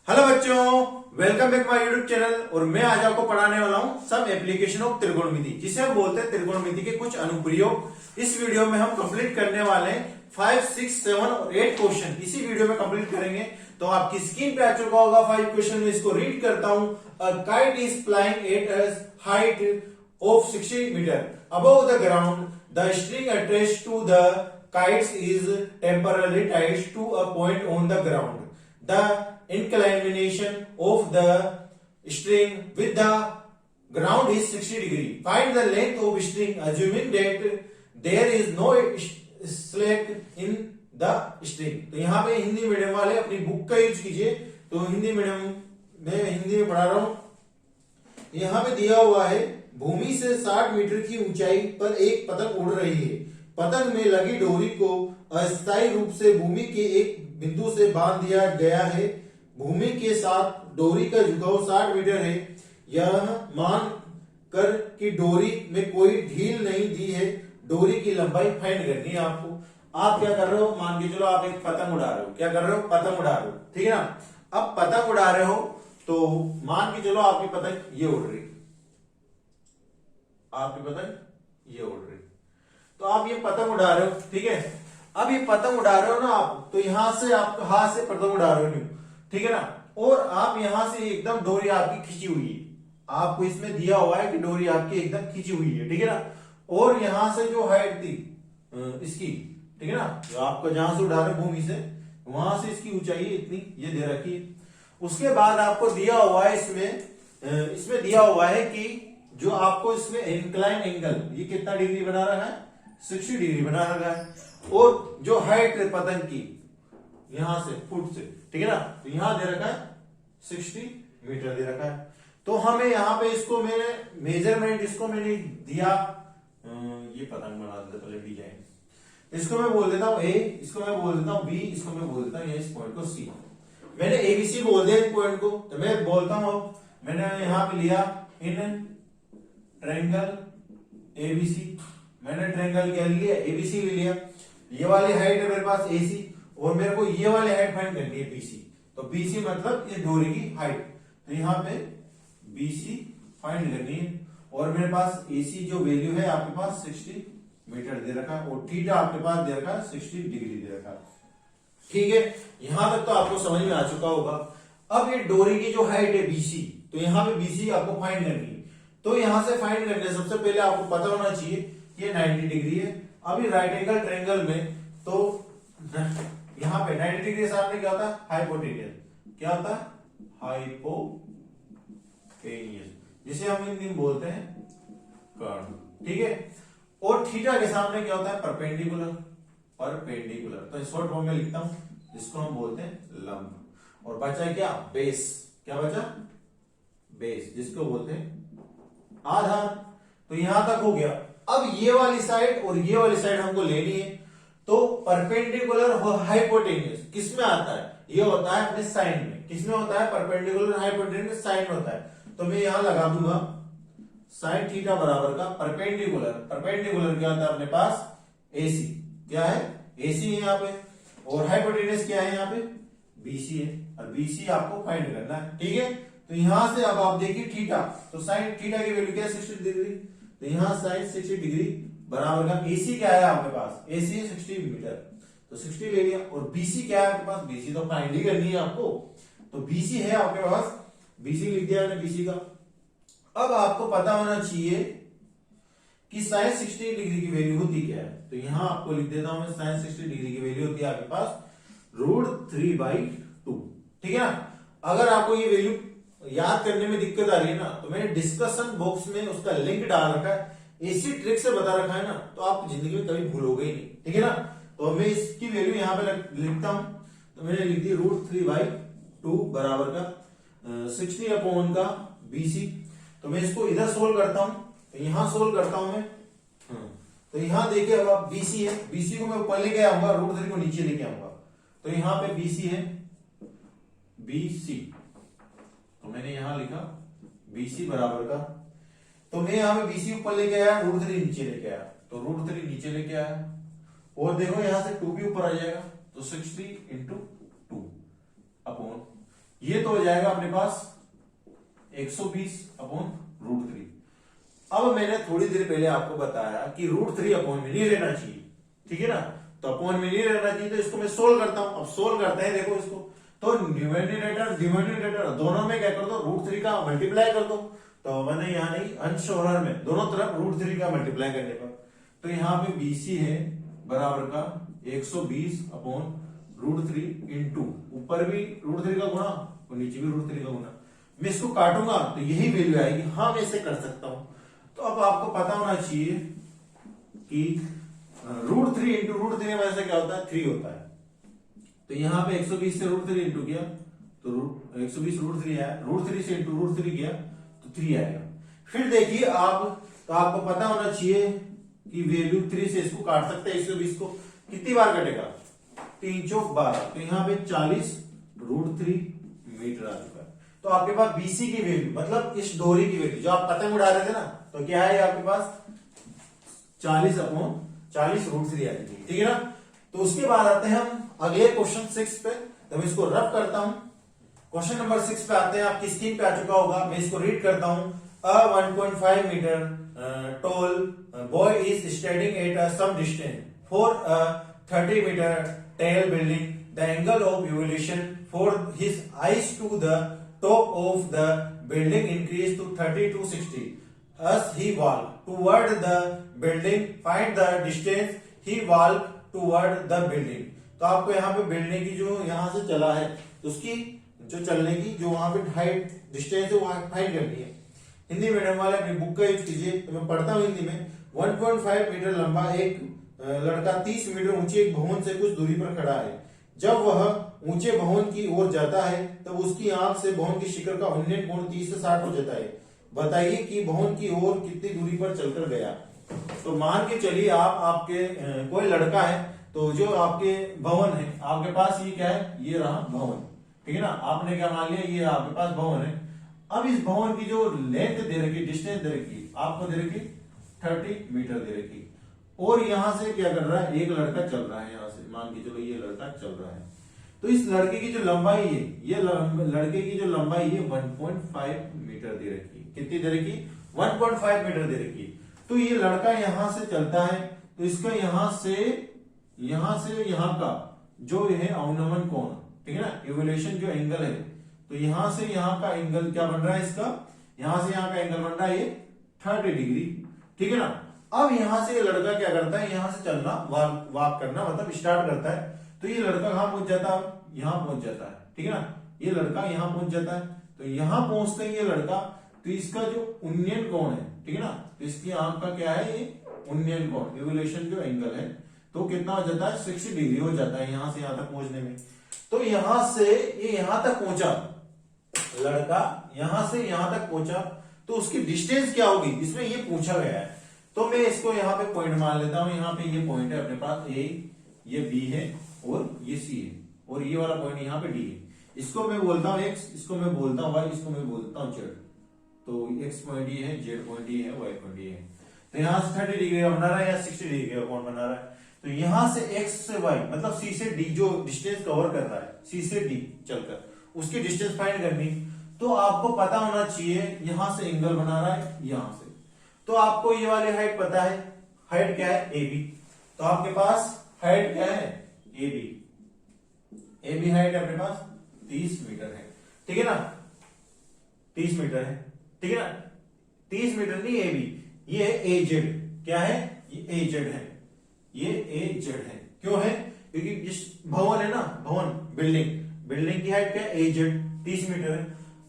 Hello बच्चों, welcome back my YouTube channel. और मैं आज आपको पढ़ाने वाला हूं सम एप्लीकेशन ऑफ त्रिकोणमिति, जिसे हम बोलते हैं त्रिकोणमिति के कुछ अनुप्रयोग। इस वीडियो में हम कंप्लीट करने वाले हैं 5, 6, 7 और 8 क्वेश्चन इसी वीडियो में कंप्लीट करेंगे। तो आपकी स्क्रीन पे आ चुका होगा 5 क्वेश्चन में, इसको रीड करता हूं। A kite is flying at a height of 60 meter above the ground. The string attached to the kites is temporarily tied to a point on the ground. The inclination of the string with the ground is 60 degree. Find the length of string assuming that there is no slack in the string. तो यहाँ पे Hindi medium वाले अपनी book का use कीजिए। तो Hindi medium में हिंदी में पढ़ा रहा हूं। यहाँ पे दिया हुआ है, भूमि से 60 मीटर की ऊंचाई पर एक पतंग उड़ रही है। पतंग में लगी डोरी को अस्थायी रूप से भूमि के एक बिंदु से बांध दिया गया है। भूमि के साथ डोरी का झुकाव 60 मीटर है। यह मान कर कि डोरी में कोई ढील नहीं दी है। डोरी की लंबाई फाइंड करनी है आपको। आप क्या कर रहे हो, मान के चलो आप एक पतंग उड़ा रहे हो। क्या कर रहे हो? पतंग उड़ा रहे हो, ठीक है ना। अब पतंग उड़ा रहे हो तो मान के चलो आपकी पतंग ये उड़ रही, आपकी पतंग ये उड़ रही। तो आप ये पतंग उड़ा रहे हो, ठीक है। अब ये पतंग उड़ा रहे हो ना आप, तो यहां से आप हाथ से पतंग उड़ा रहे हो, ठीक है ना। और आप यहां से एकदम डोरी आपकी खींची हुई है। आपको इसमें दिया हुआ है कि डोरी आपकी एकदम खींची हुई है, ठीक है ना। और यहां से जो हाइट थी इसकी, ठीक है ना, जो आपको जहां से उड़ा रहे भूमि से, वहां से इसकी ऊंचाई इतनी ये दे रखी है। उसके बाद आपको दिया हुआ है इसमें दिया हुआ है कि जो आपको इसमें इंक्लाइन एंगल ये कितना डिग्री बना रखा है, 60 डिग्री बना रखा है। और जो हाइट है पतंग की यहां से फुट से, ठीक है ना, तो यहां दे रखा है 60 मीटर दे रखा है। तो हमें यहां पे इसको मैंने मेजरमेंट इसको मैंने दिया, ये पतंग बना देता पहले डिजाइन। इसको मैं बोल देता हूं ए, इसको मैं बोल देता हूं बी, इसको मैं बोल देता हूं इस पॉइंट को सी। मैंने एबीसी बोल दिया इस पॉइंट को। तो मैं बोलता हूं, अब मैंने यहां पे लिया इन ट्रायंगल एबीसी। मैंने ट्रायंगल क्या लिया, एबीसी ले लिया। ये वाली हाइट है मेरे पास एसी, और मेरे को ये वाली हाइट फाइंड करनी है बीसी। तो बीसी मतलब ये डोरी की हाइट। तो यहाँ पे बीसी फाइंड करनी है। और मेरे पास एसी जो वैल्यू है आपके पास 60 मीटर दे रखा है, और थीटा आपके पास दे रखा है 60 डिग्री दे रखा है, ठीक है। यहां तक तो आपको समझ में आ चुका होगा। अब ये डोरी की जो हाइट है बीसी, तो यहाँ पे बीसी आपको फाइंड करनी है। तो यहां से फाइंड करने सबसे पहले आपको पता होना चाहिए कि ये 90 डिग्री है। अभी राइट एंगल ट्रायंगल में तो यहां पे 90 डिग्री के सामने क्या होता है, हाइपोटेनियस। क्या होता है? हाइपोटेनियस, जिसे हम हिंदी में बोलते हैं कर्ण, ठीक है। और थीटा के सामने क्या होता है? परपेंडिकुलर। परपेंडिकुलर तो शॉर्ट फॉर्म में लिखता हूं, जिसको हम बोलते हैं लंब। और बचा क्या? बेस। क्या बचा? बेस, जिसको बोलते हैं आधार। तो यहां तक हो गया। अब ये वाली साइड और ये वाली साइड हमको लेनी है। तो परपेंडिकुलर और हाइपोटेन्यूस किसमें आता है? ये होता है अपने साइन में। किसमें होता है? परपेंडिकुलर हाइपोटेन्यूस साइन में होता है। तो मैं यहां लगा दूंगा साइन थीटा बराबर का परपेंडिकुलर। परपेंडिकुलर क्या होता है अपने पास? एसी। क्या है? एसी है यहाँ पे। और हाइपोटेन्यूस क्या है यहाँ पे? बीसी है। और बीसी आपको फाइंड करना है, ठीक है। तो यहां से अब आप देखिए थीटा, तो साइन थीटा की वैल्यू क्या है? 60 डिग्री। तो यहां साइन 60 डिग्री बराबर का एसी क्या है आपके पास? एसी है 60 मीटर, तो 60 ले लिया। और बीसी क्या है आपके पास? बीसी तो फाइंड ही करनी है आपको। तो बीसी है आपके पास, बीसी लिख दिया मैंने बीसी का। अब आपको पता होना चाहिए कि साइन 60 डिग्री की वैल्यू होती क्या है। तो यहां आपको लिख देता हूं मैं, साइन 60 डिग्री की वैल्यू होती है आपके पास √3/2, ठीक है ना। अगर आपको ये वैल्यू याद करने में दिक्कत आ रही है ना, तो मैंने डिस्कशन बॉक्स में उसका लिंक डाल रखा है। इसी ट्रिक से बता रखा है ना, तो आप जिंदगी में कभी भूलोगे ही नहीं, ठीक है ना। तो मैं इसकी वैल्यू यहां पे लिखता हूं। तो मैंने लिख दी √3/2 बराबर का 60 अपॉन का बीसी। तो मैं इसको इधर सोल्व करता हूं, तो यहां सोल्व करता हूं मैं। तो यहां देखिए, अब आप बीसी है, बीसी को मैं ऊपर लेके आऊंगा, √3 को नीचे लेके आऊंगा। तो यहां पे बीसी है, बीसी। तो मैंने यहां लिखा बीसी बराबर का, तो मैं यहां पे बीसी ऊपर लेके आया, √3 नीचे लेके आया। तो √3 नीचे लेके आया, और देखो यहां से 2 भी ऊपर आ जाएगा। तो 60 × 2 अपॉन ये तो हो जाएगा अपने पास 120/√3। अब मैंने थोड़ी देर पहले आपको बताया कि √3 अपॉन में नहीं रहना चाहिए, ठीक है ना, तो अपॉन में नहीं रहना चाहिए, तो इसको मैं सोल्व करता हूं। अब सोल्व करते हैं, देखो इसको, तो न्यूमरेटर डिनोमिनेटर दोनों में क्या कर दो, √3 का मल्टीप्लाई कर दो। तो मैंने यहाँ नहीं, अंश और हर में दोनों तरफ √3 का मल्टीप्लाई करने पर, तो यहाँ पे BC है बराबर का 120/√3 इंटू ऊपर भी √3 का गुणा और नीचे भी √3 का गुणा। मैं इसको काटूंगा तो यही वैल्यू आएगी। हाँ, मैं इसे कर सकता हूं। तो अब आपको पता होना चाहिए कि √3 इंटू √3 में ऐसा क्या होता है, 3 होता है। तो यहाँ पे 120 से √3 इंटू किया तो 120 √3 आया, √3 से इंटू √3 किया तो 3 आएगा। फिर देखिए आप, तो आपको पता होना चाहिए कि वैल्यू 3 से इसको काट सकते हैं। 120 को कितनी बार कटेगा, 3 चौक 12, तो यहाँ पे 40√3 मीटर आ चुका है। तो आपके पास BC की वैल्यू, मतलब इस डोरी की वैल्यू जो आप पतंग उड़ा रहे थे ना, तो क्या है आपके पास 40/40√3 आ जाएगी, ठीक है ना। तो उसके बाद आते हैं हम अगले क्वेश्चन 6 पे। तो मैं इसको रफ करता हूं। क्वेश्चन नंबर 6 पे आते हैं, आपकी स्क्रीन पे आ चुका होगा, मैं इसको रीड करता हूं। A 1.5 meter tall boy is standing at some distance for a 30 meter tall building. The angle of elevation for his eyes to the top of the building increased to 30 to 60. As he walked toward the building, find the distance he walked toward the building. तो आपको यहाँ पे building की जो यहाँ से चला है, तो उसकी जो चलने की जो वहां पे हाइट डिस्टेंस है वो फाइंड करनी है। हिंदी मीडियम वाले अपनी बुक का यूज कीजिए। तो मैं पढ़ता हूँ हिंदी में। 1.5 मीटर लंबा एक लड़का 30 मीटर ऊंचे एक भवन से कुछ दूरी पर खड़ा है। जब वह ऊंचे भवन की ओर जाता है तब उसकी आंख से भवन की शिखर का उन्नयन कोण 30 से 60 हो जाता है। बताइए कि भवन की ओर कितनी दूरी पर चलकर गया। तो मान के चलिए आपके कोई लड़का है, तो जो आपके भवन है, आपके पास ये क्या है, ये रहा भवन, ठीक है ना। आपने क्या मान लिया, ये आपके पास भवन है। अब इस भवन की जो लेंथ दे रखी, डिस्टेंस दे रखी, आपको दे रखी 30 मीटर दे रखी, और यहां से क्या कर रहा है, एक लड़का चल रहा है। यहां से मान के चलो ये लड़का चल रहा है। तो इस लड़के की जो लंबाई है, ये लड़के की जो लंबाई है 1.5 मीटर दे रखी। कितनी दे रखी, 1.5 मीटर दे रखी। तो ये लड़का यहां से चलता है, तो इसका यहां से यहां का जो है अवनमन कोण, ठीक है ना, इवोल्यूशन जो एंगल है, तो यहां से यहां का एंगल क्या बन रहा है, इसका यहां से यहां का एंगल बन रहा है ये 30 डिग्री, ठीक है ना। अब यहां से ये लड़का क्या करता है, यहां से चलना, वॉक करना मतलब स्टार्ट करता है। तो ये लड़का कहां पहुंच जाता है, यहां पहुंच जाता है, ठीक है ना। ये लड़का यहां पहुंच जाता है। तो यहां पहुंचते ही ये लड़का, तो इसका जो उन्नयन कोण है, ठीक है ना, तो इसकी आंख का क्या है, ये उन्नयन कोण, इवोल्यूशन जो एंगल है, तो कितना हो जाता है, 60 डिग्री हो जाता है यहां से यहां तक पहुंचने में। तो यहां से ये यहां तक पहुंचा लड़का, यहां से यहां तक पहुंचा, तो उसकी डिस्टेंस क्या होगी, इसमें ये पूछा गया है। तो मैं इसको यहाँ पे पॉइंट मान लेता हूं। यहाँ पे ये पॉइंट है अपने पास, ये B है और ये C है, और ये वाला पॉइंट यहाँ पे D है। इसको मैं बोलता हूँ X, इसको मैं बोलता हूँ Y, इसको मैं बोलता हूँ Z। तो X पॉइंट ये है, Z पॉइंट ये है, Y पॉइंट ये है। तो यहाँ से 30 डिग्री का बना रहा है या 60 डिग्री का कोण बना रहा है। तो यहां से X से Y मतलब C से D जो डिस्टेंस कवर कर रहा है, C से D चलकर उसकी डिस्टेंस फाइंड करनी। तो आपको पता होना चाहिए यहां से एंगल बना रहा है यहां से, तो आपको ये वाली हाइट पता है। हाइट क्या है, AB। तो आपके पास हाइट क्या है, AB हाइट अपने पास 30 मीटर है, ठीक है ना, 30 मीटर है, ठीक है ना। 30 मीटर नहीं AB, ये AZ, क्या है, ये AZ है, ये AZ है। क्यों है, क्योंकि जिस भवन है ना, भवन बिल्डिंग की हाइट क्या है, AZ 30 मीटर है।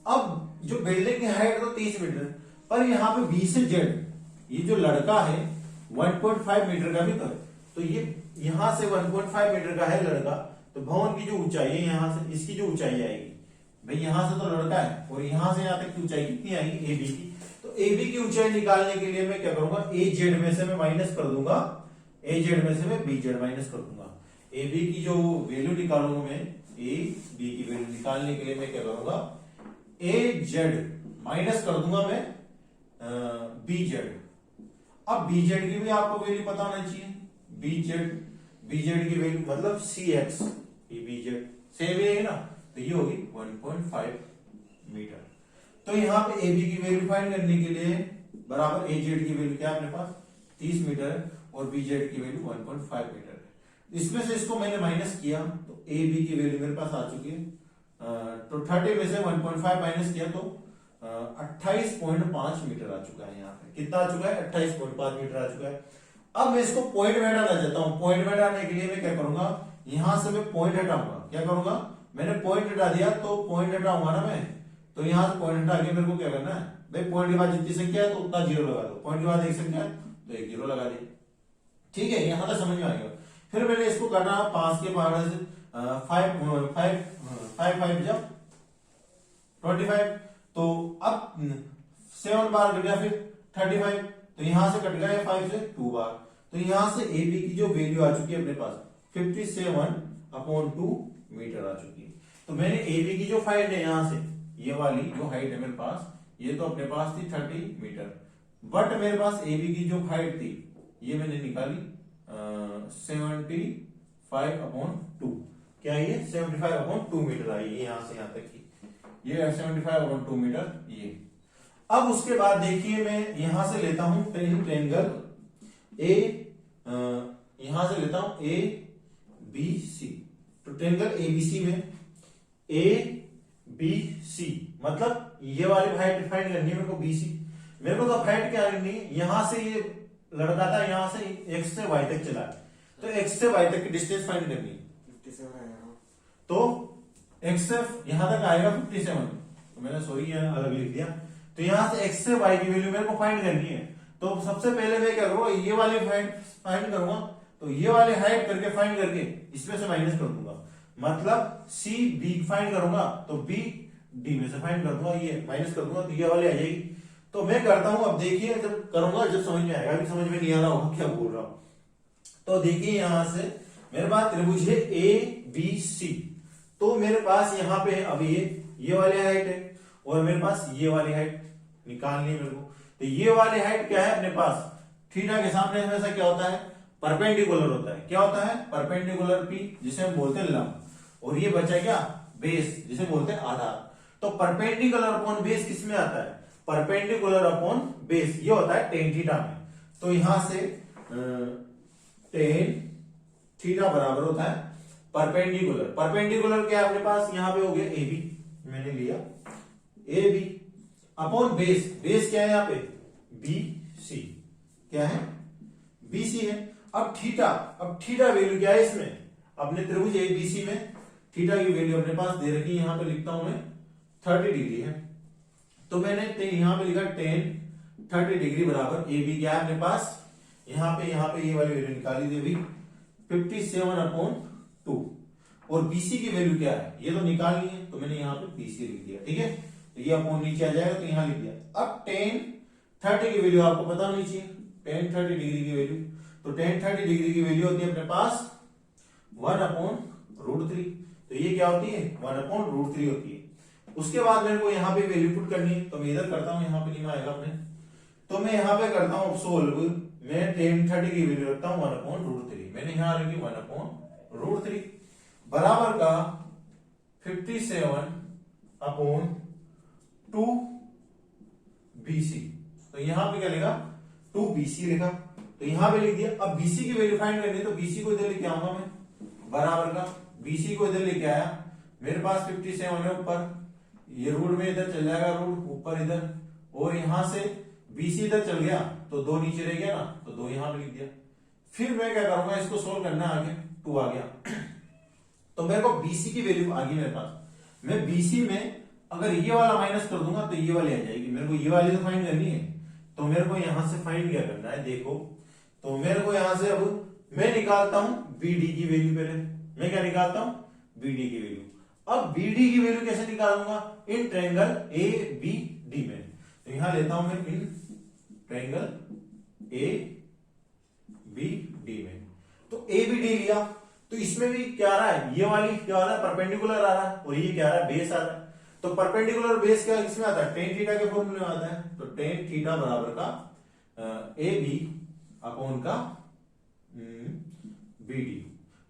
अब जो बिल्डिंग की हाइट तो 30 मीटर, पर यहाँ पे B से Z, ये जो लड़का है 1.5 मीटर का भी तो ये यहां से 1.5 मीटर का है लड़का। तो भवन की जो ऊंचाई है यहां से, इसकी जो ऊंचाई आएगी भाई, यहां से तो लड़का है और यहां से यहां तक की ऊंचाई कितनी आएगी, AB की। तो AB की ऊंचाई निकालने के लिए मैं क्या करूंगा, AZ में से मैं माइनस कर दूंगा, AZ में से मैं BZ माइनस कर दूंगा। AB की जो वैल्यू निकालूंगा मैं, AB की वैल्यू निकालने के लिए मैं क्या करूंगा, AZ माइनस कर दूंगा मैं BZ। अब BZ की भी आपको वैल्यू पता होना चाहिए। BZ की वैल्यू मतलब CX, ये BZ सेम है ना, तो ये होगी 1.5 मीटर। तो यहाँ पे ए बी की वैल्यू फाइंड करने के लिए बराबर ए जेड की वैल्यू क्या है अपने पास 30 मीटर है और बी जेड की वैल्यू 1.5 मीटर है। इसमें से इसको मैंने माइनस किया तो ए बी की वैल्यू मेरे पास आ चुकी है। तो 30 में से 1.5 माइनस किया तो 28.5 मीटर आ चुका है। यहाँ पे कितना आ चुका है 28.5 मीटर आ चुका है। अब मैं इसको पॉइंट में हटाना चाहता हूँ। पॉइंट में हटाने के लिए मैं क्या करूंगा, यहां से मैं पॉइंट हटाऊंगा। क्या करूंगा, मैंने पॉइंट हटा दिया तो पॉइंट हटाऊंगा ना मैं, तो यहां से पॉइंट हटा के मेरे को क्या करना है भाई, पॉइंट के बाद जितनी संख्या है तो उतना जीरो लगा दो, पॉइंट के बाद एक संख्या है तो एक जीरो लगा दी। ठीक है, यहां तक समझ में आएगा। फिर मैंने इसको करना 5 के पावर से 5 जब 25, तो अब 7 बार कट गया, फिर 35, तो यहां से कट गया 5 से 2 बार, तो यहां से ए बी की जो वैल्यू आ चुकी है अपने पास 57/2 मीटर आ चुकी है। तो मैंने ए बी की जो हाइट है यहां से ये वाली जो हाइट है मेरे पास, ये तो अपने पास थी 30 मीटर, बट मेरे पास ए बी की जो हाइट थी ये मैंने निकाली 75/2। क्या ये 75/2 मीटर आई है यहां से यहां तक की, ये 75/2 मीटर ये। अब उसके बाद देखिए मैं यहां से लेता हूं ट्रायंगल ए, यहां से लेता हूं ए बी सी। तो ट्रायंगल ए बी सी में ए बी सी मतलब ये वाली हाइट डिफाइन करनी है मेरे को बीसी। मेरे को तो हाइट क्या करनी है, यहां से ये लड़का था यहां से एक्स से वाई तक चला, तो एक्स से वाई तक की डिस्टेंस फाइंड करनी है। 57 आएगा, तो एक्स से यहां तक आएगा 57, तो मैंने सॉरी अलग लिख दिया। तो यहां से एक्स से वाई की वैल्यू मेरे को फाइंड करनी है। तो सबसे पहले मैं क्या करूंगा, ये वाली फाइंड करूंगा, तो ये वाली हाइट करके फाइंड करके इसमें से माइनस कर दूंगा, मतलब सी बी फाइंड करूंगा तो बी डी में से फाइंड कर दूंगा, ये माइनस कर दूंगा तो ये वाली आ जाएगी। तो मैं करता हूं, अब देखिए जब करूंगा जब समझ में आएगा, अभी समझ में नहीं आ रहा होगा क्या बोल रहा हूं। तो देखिए यहां से मेरे पास त्रिभुज है ए बी सी, तो मेरे पास यहां पे अब ये वाली हाइट है और मेरे पास ये वाली हाइट निकालनी है मेरे को। तो ये वाली हाइट क्या है अपने पास, थीटा के सामने हमेशा क्या होता है, परपेंडिकुलर होता है। क्या होता है, परपेंडिकुलर पी जिसे हम बोलते हैं लंब, और ये बचा क्या, बेस जिसे बोलते हैं आधार। तो परपेंडिकुलर अपॉन बेस किस में आता है, परपेंडिकुलर अपॉन बेस ये होता है टेन थीटा में। तो यहां से टेन थीटा बराबर होता है परपेंडिकुलर। परपेंडिकुलर क्या है अपने पास, यहां पे हो गया ए बी, मैंने लिया A B upon base, base क्या है यहाँ पे बी सी, क्या है बी सी है। अब थीटा वैल्यू क्या है इसमें, अपने त्रिभुज ए बी सी में थीटा की वैल्यू अपने पास दे रखी है, यहां पे लिखता हूं मैं 30 डिग्री है। तो मैंने यहां पे लिखा 30 डिग्री बराबर ए बी क्या है अपने पास, यहां पे ये वाली वैल्यू निकाली थी अभी 57/2, और बीसी की वैल्यू क्या है ये तो निकालनी है, तो मैंने यहां पे बीसी लिख दिया। ठीक है, तो ये अपॉन नीचे आ जाएगा तो यहां लिख दिया। अब tan 30 की वैल्यू आपको पता होनी चाहिए, tan 30 डिग्री की वैल्यू, तो tan 30 डिग्री की वैल्यू होती है अपने पास 1/√3, तो ये क्या होती है 1/√3 होती है। उसके बाद मेरे को यहाँ पे वैल्यू पुट करनी है, तो मैं इधर करता हूँ, यहाँ पे नहीं आएगा अपने, तो मैं यहाँ पे करता हूँ सोल्व। मैं tan 30 की वैल्यू रखता हूँ 1/√3, मैंने यहाँ रखी 1/√3 बराबर का 57/2 BC। तो यहां पे क्या लिखा 2 BC लिखा, तो यहां पे लिख दिया। अब BC की वैल्यू फाइंड करनी है, तो BC को इधर लेके आऊंगा मैं, बराबर का BC को इधर लेके आया, मेरे पास 57 है ऊपर, ये रूट में इधर चल जाएगा, रूट ऊपर इधर, और यहां से BC इधर चल गया तो 2 नीचे रह गया ना, तो 2 यहां पे लिख दिया। फिर मैं क्या करूंगा, इसको सोल्व करना आगे, 2 आ गया तो मेरे को BC की वैल्यू आ गई मेरे पास। मैं BC में अगर ये वाला माइनस कर दूंगा तो ये वाली आ जाएगी, मेरे को ये वाली तो फाइंड करनी है। तो मेरे को यहां से फाइंड क्या करना है, देखो, तो मेरे को यहां से अब मैं निकालता हूं BD की वैल्यू। पहले मैं क्या निकालता हूं, BD की वैल्यू। अब BD की वैल्यू कैसे निकालूंगा, इन ट्रायंगल ABD में। तो यहां लेता हूं मैं इन ट्रायंगल ABD में, तो ABD लिया, तो इसमें भी क्या आ रहा है, ये वाली क्या आ रहा है परपेंडिकुलर आ रहा है, और ये क्या आ रहा है बेस आ रहा है। तो परपेंडिकुलर बेस क्या किसमें आता है, tan थीटा के फॉर्मूले में आता है। तो tan थीटा बराबर का AB अपॉन का BD।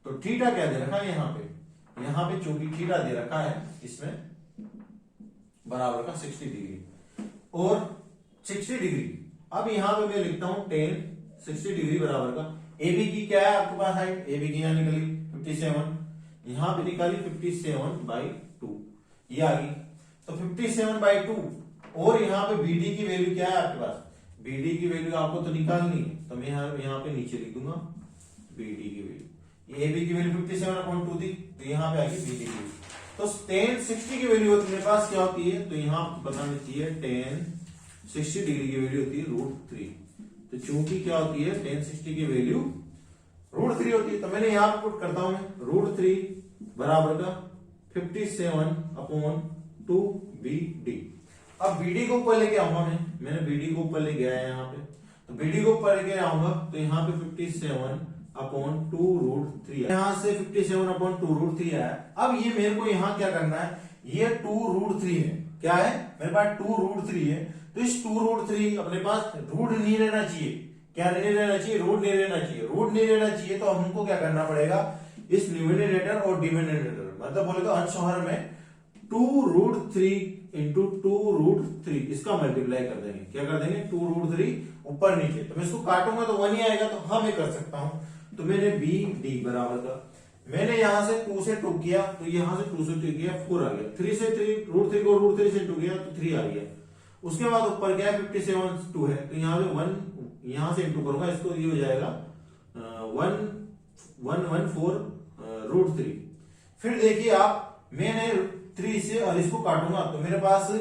तो थीटा क्या दे रखा है यहाँ पे चूंकि थीटा दे रखा है इसमें बराबर का 60 डिग्री और 60 डिग्री। अब यहाँ पे मैं लिखता हूं टेन 60 डिग्री बराबर का ए बी की क्या है आपके पास हाइट, ए बी की यहाँ निकली 57, यहाँ पे निकाली 57/2 ये आ गई। तो 57/2 और यहाँ पे बी डी की वैल्यू क्या है आपके पास, बी डी की वैल्यू आपको तो निकालनी है, तो मैं यहाँ पे नीचे लिख दूंगा बी डी की वैल्यू, ए बी की वैल्यू 57/2 थी, तो यहाँ पे आएगी बी डी की वैल्यू। तो tan 60 की वैल्यू मेरे पास क्या होती है, तो यहाँ आपको बताना चाहिए tan 60 डिग्री की वैल्यू होती है √3। तो चूंकि क्या होती है tan 60 की वैल्यू √3 होती है, तो मैंने यहाँ पे पुट करता हूं √3 बराबर का 57/2 BD। अब BD को ऊपर लेके आऊंगा मैंने BD को ऊपर लेके आया यहाँ पे, तो BD को ऊपर लेके आऊंगा तो यहाँ पे 57/2√3 यहाँ से 57/2√3 आया। अब ये मेरे को यहाँ क्या करना है, ये 2√3 है, क्या है मेरे पास 2√3 है, तो इस 2√3 अपने पास रूट नहीं रहना चाहिए, क्या नहीं रहना चाहिए, रूट नहीं रहना चाहिए, रूट नहीं रहना चाहिए। तो हमको क्या करना पड़ेगा, इस न्यूमरेटर और डिनोमिनेटर मतलब बोले तो अंशहर में 2√3 इंटू 2√3 इसका मल्टीप्लाई कर देंगे, क्या कर देंगे 2√3 ऊपर नीचे, तो मैं इसको काटूंगा तो 1 ही आएगा, तो हाँ मैं कर सकता हूं। तो मैंने बी डी बराबर का, मैंने यहां से 2 से 2 किया तो यहां से 2 से 2 किया 4 आ गया, 3 से 3 √3 को √3 से 2 किया तो 3 आ गया। उसके बाद ऊपर क्या है 57/2 है, तो यहाँ पे 1 यहां से इंटू करूंगा इसको, ये हो जाएगा 114√3। फिर देखिए आप, मैंने 3 से और इसको काटूंगा तो मेरे पास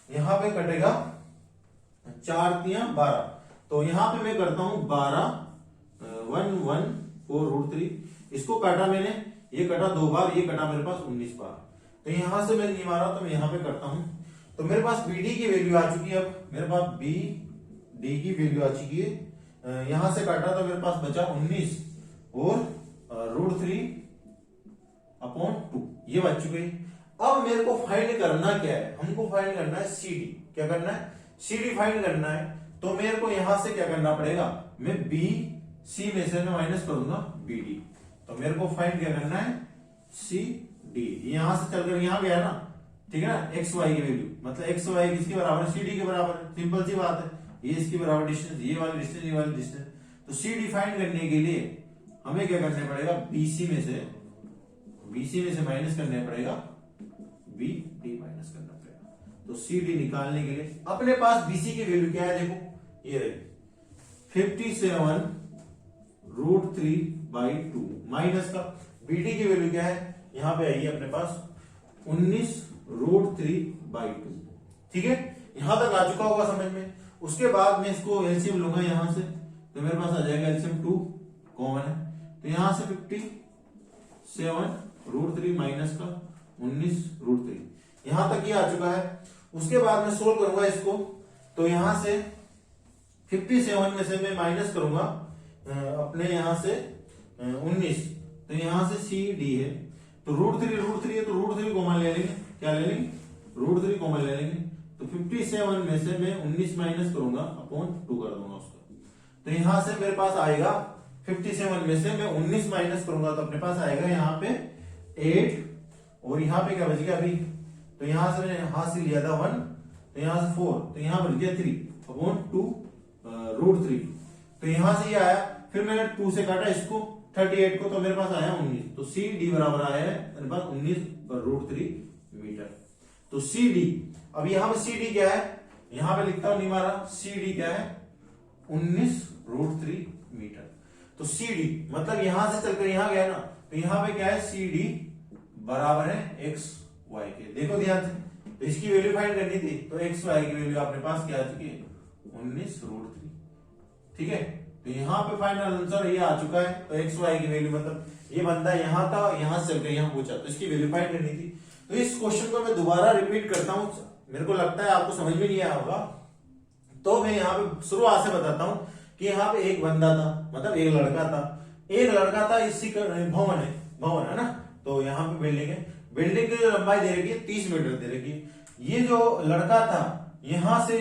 यहां पे कटेगा 4 3 12, तो यहां पे मैं करता हूं 114√3, इसको काटा मैंने, ये कटा 2 बार, ये कटा मेरे पास 19 बार, तो यहां से मैं नहीं मारा तो मैं यहां पे करता हूं, तो मेरे पास BD की वैल्यू आ चुकी है। अब मेरे पास BD की वैल्यू आ चुकी है, यहां से काटा तो मेरे पास बचा 19 और √3/2 ये बच चुकी है। अब मेरे को फाइंड करना क्या है, हमको फाइंड करना है CD, क्या करना है CD फाइंड करना है। तो मेरे को यहां से क्या करना पड़ेगा, मैं BC में से मैं माइनस करूंगा BD, तो मेरे को फाइंड क्या करना है CD, यहां से चलकर यहां गया ना, ठीक है ना, XY की वैल्यू मतलब XY किसके बराबर है, CD के बराबर है, सिंपल सी बात है, ये इसकी बराबर डिस्टेंस, ये वाली डिस्टेंस, ये वाली डिस्टेंस। तो CD फाइंड करने के लिए हमें क्या करना पड़ेगा, BC में से माइनस करना पड़ेगा BD माइनस करना पड़ेगा। तो CD निकालने के लिए अपने पास BC की वैल्यू क्या है, देखो ये रही 57√3/2 माइनस का BD की वैल्यू क्या है, यहां पे आई है अपने पास 19√3/2, ठीक है, यहां तक आ चुका होगा समझ में। उसके बाद मैं इसको एलसीएम लूंगा यहां से, तो मेरे पास आ जाएगा एलसीएम 2 कॉमन है, तो यहां से 57√3 माइनस का 19√3 यहां तक ये आ चुका है। उसके बाद मैं सोल्व करूंगा इसको, तो यहां से 57 में से मैं माइनस करूंगा अपने यहां से 19, तो यहां से CD है, तो √3 है तो √3 कॉमन ले लेंगे, क्या ले लेंगे √3 कॉमन ले लेंगे, तो 57 में से मैं 19 माइनस करूंगा अपॉन 2 कर दूंगा उसका, तो यहां से मेरे पास आएगा 57 में से मैं 19 माइनस करूंगा तो अपने पास आएगा यहाँ पे 8, और यहाँ पे क्या बच गया अभी, तो यहां से मैंने यहां से लिया था 1, तो यहां से 4, तो यहां बच गया 3 अपॉन 2 √3, तो यहां से ये आया। फिर मैंने 2 से काटा इसको 38 को, तो मेरे पास आया 19, तो CD बराबर आया है मेरे पास 19/√3 मीटर। तो CD, अब यहां पे CD क्या है, यहां पे लिखता हूं नहीं मारा, CD क्या है 19√3 मीटर। तो CD मतलब यहां से चलकर यहां गया ना, तो यहां पे क्या है CD बराबर है XY के, देखो ध्यान से, तो इसकी वैल्यू फाइंड करनी थी, तो XY की वैल्यू अपने पास क्या आ चुकी है 19√3, ठीक है, तो यहां पे फाइनल आंसर ये आ चुका है। तो XY की वैल्यू मतलब ये बंदा यहां था, यहां से चलकर यहां पहुंचा, तो इसकी वैल्यू फाइंड करनी थी। तो इस क्वेश्चन को मैं दोबारा रिपीट करता हूं, मेरे को लगता है आपको समझ में नहीं आया होगा, तो मैं यहाँ पे शुरुआत से बताता हूं कि यहाँ पे एक बंदा था, मतलब एक लड़का था, इसी भवन है ना, तो यहाँ पे बिल्डिंग है, बिल्डिंग की जो लंबाई दे रखी है 30 मीटर दे रखी है। ये जो लड़का था यहां से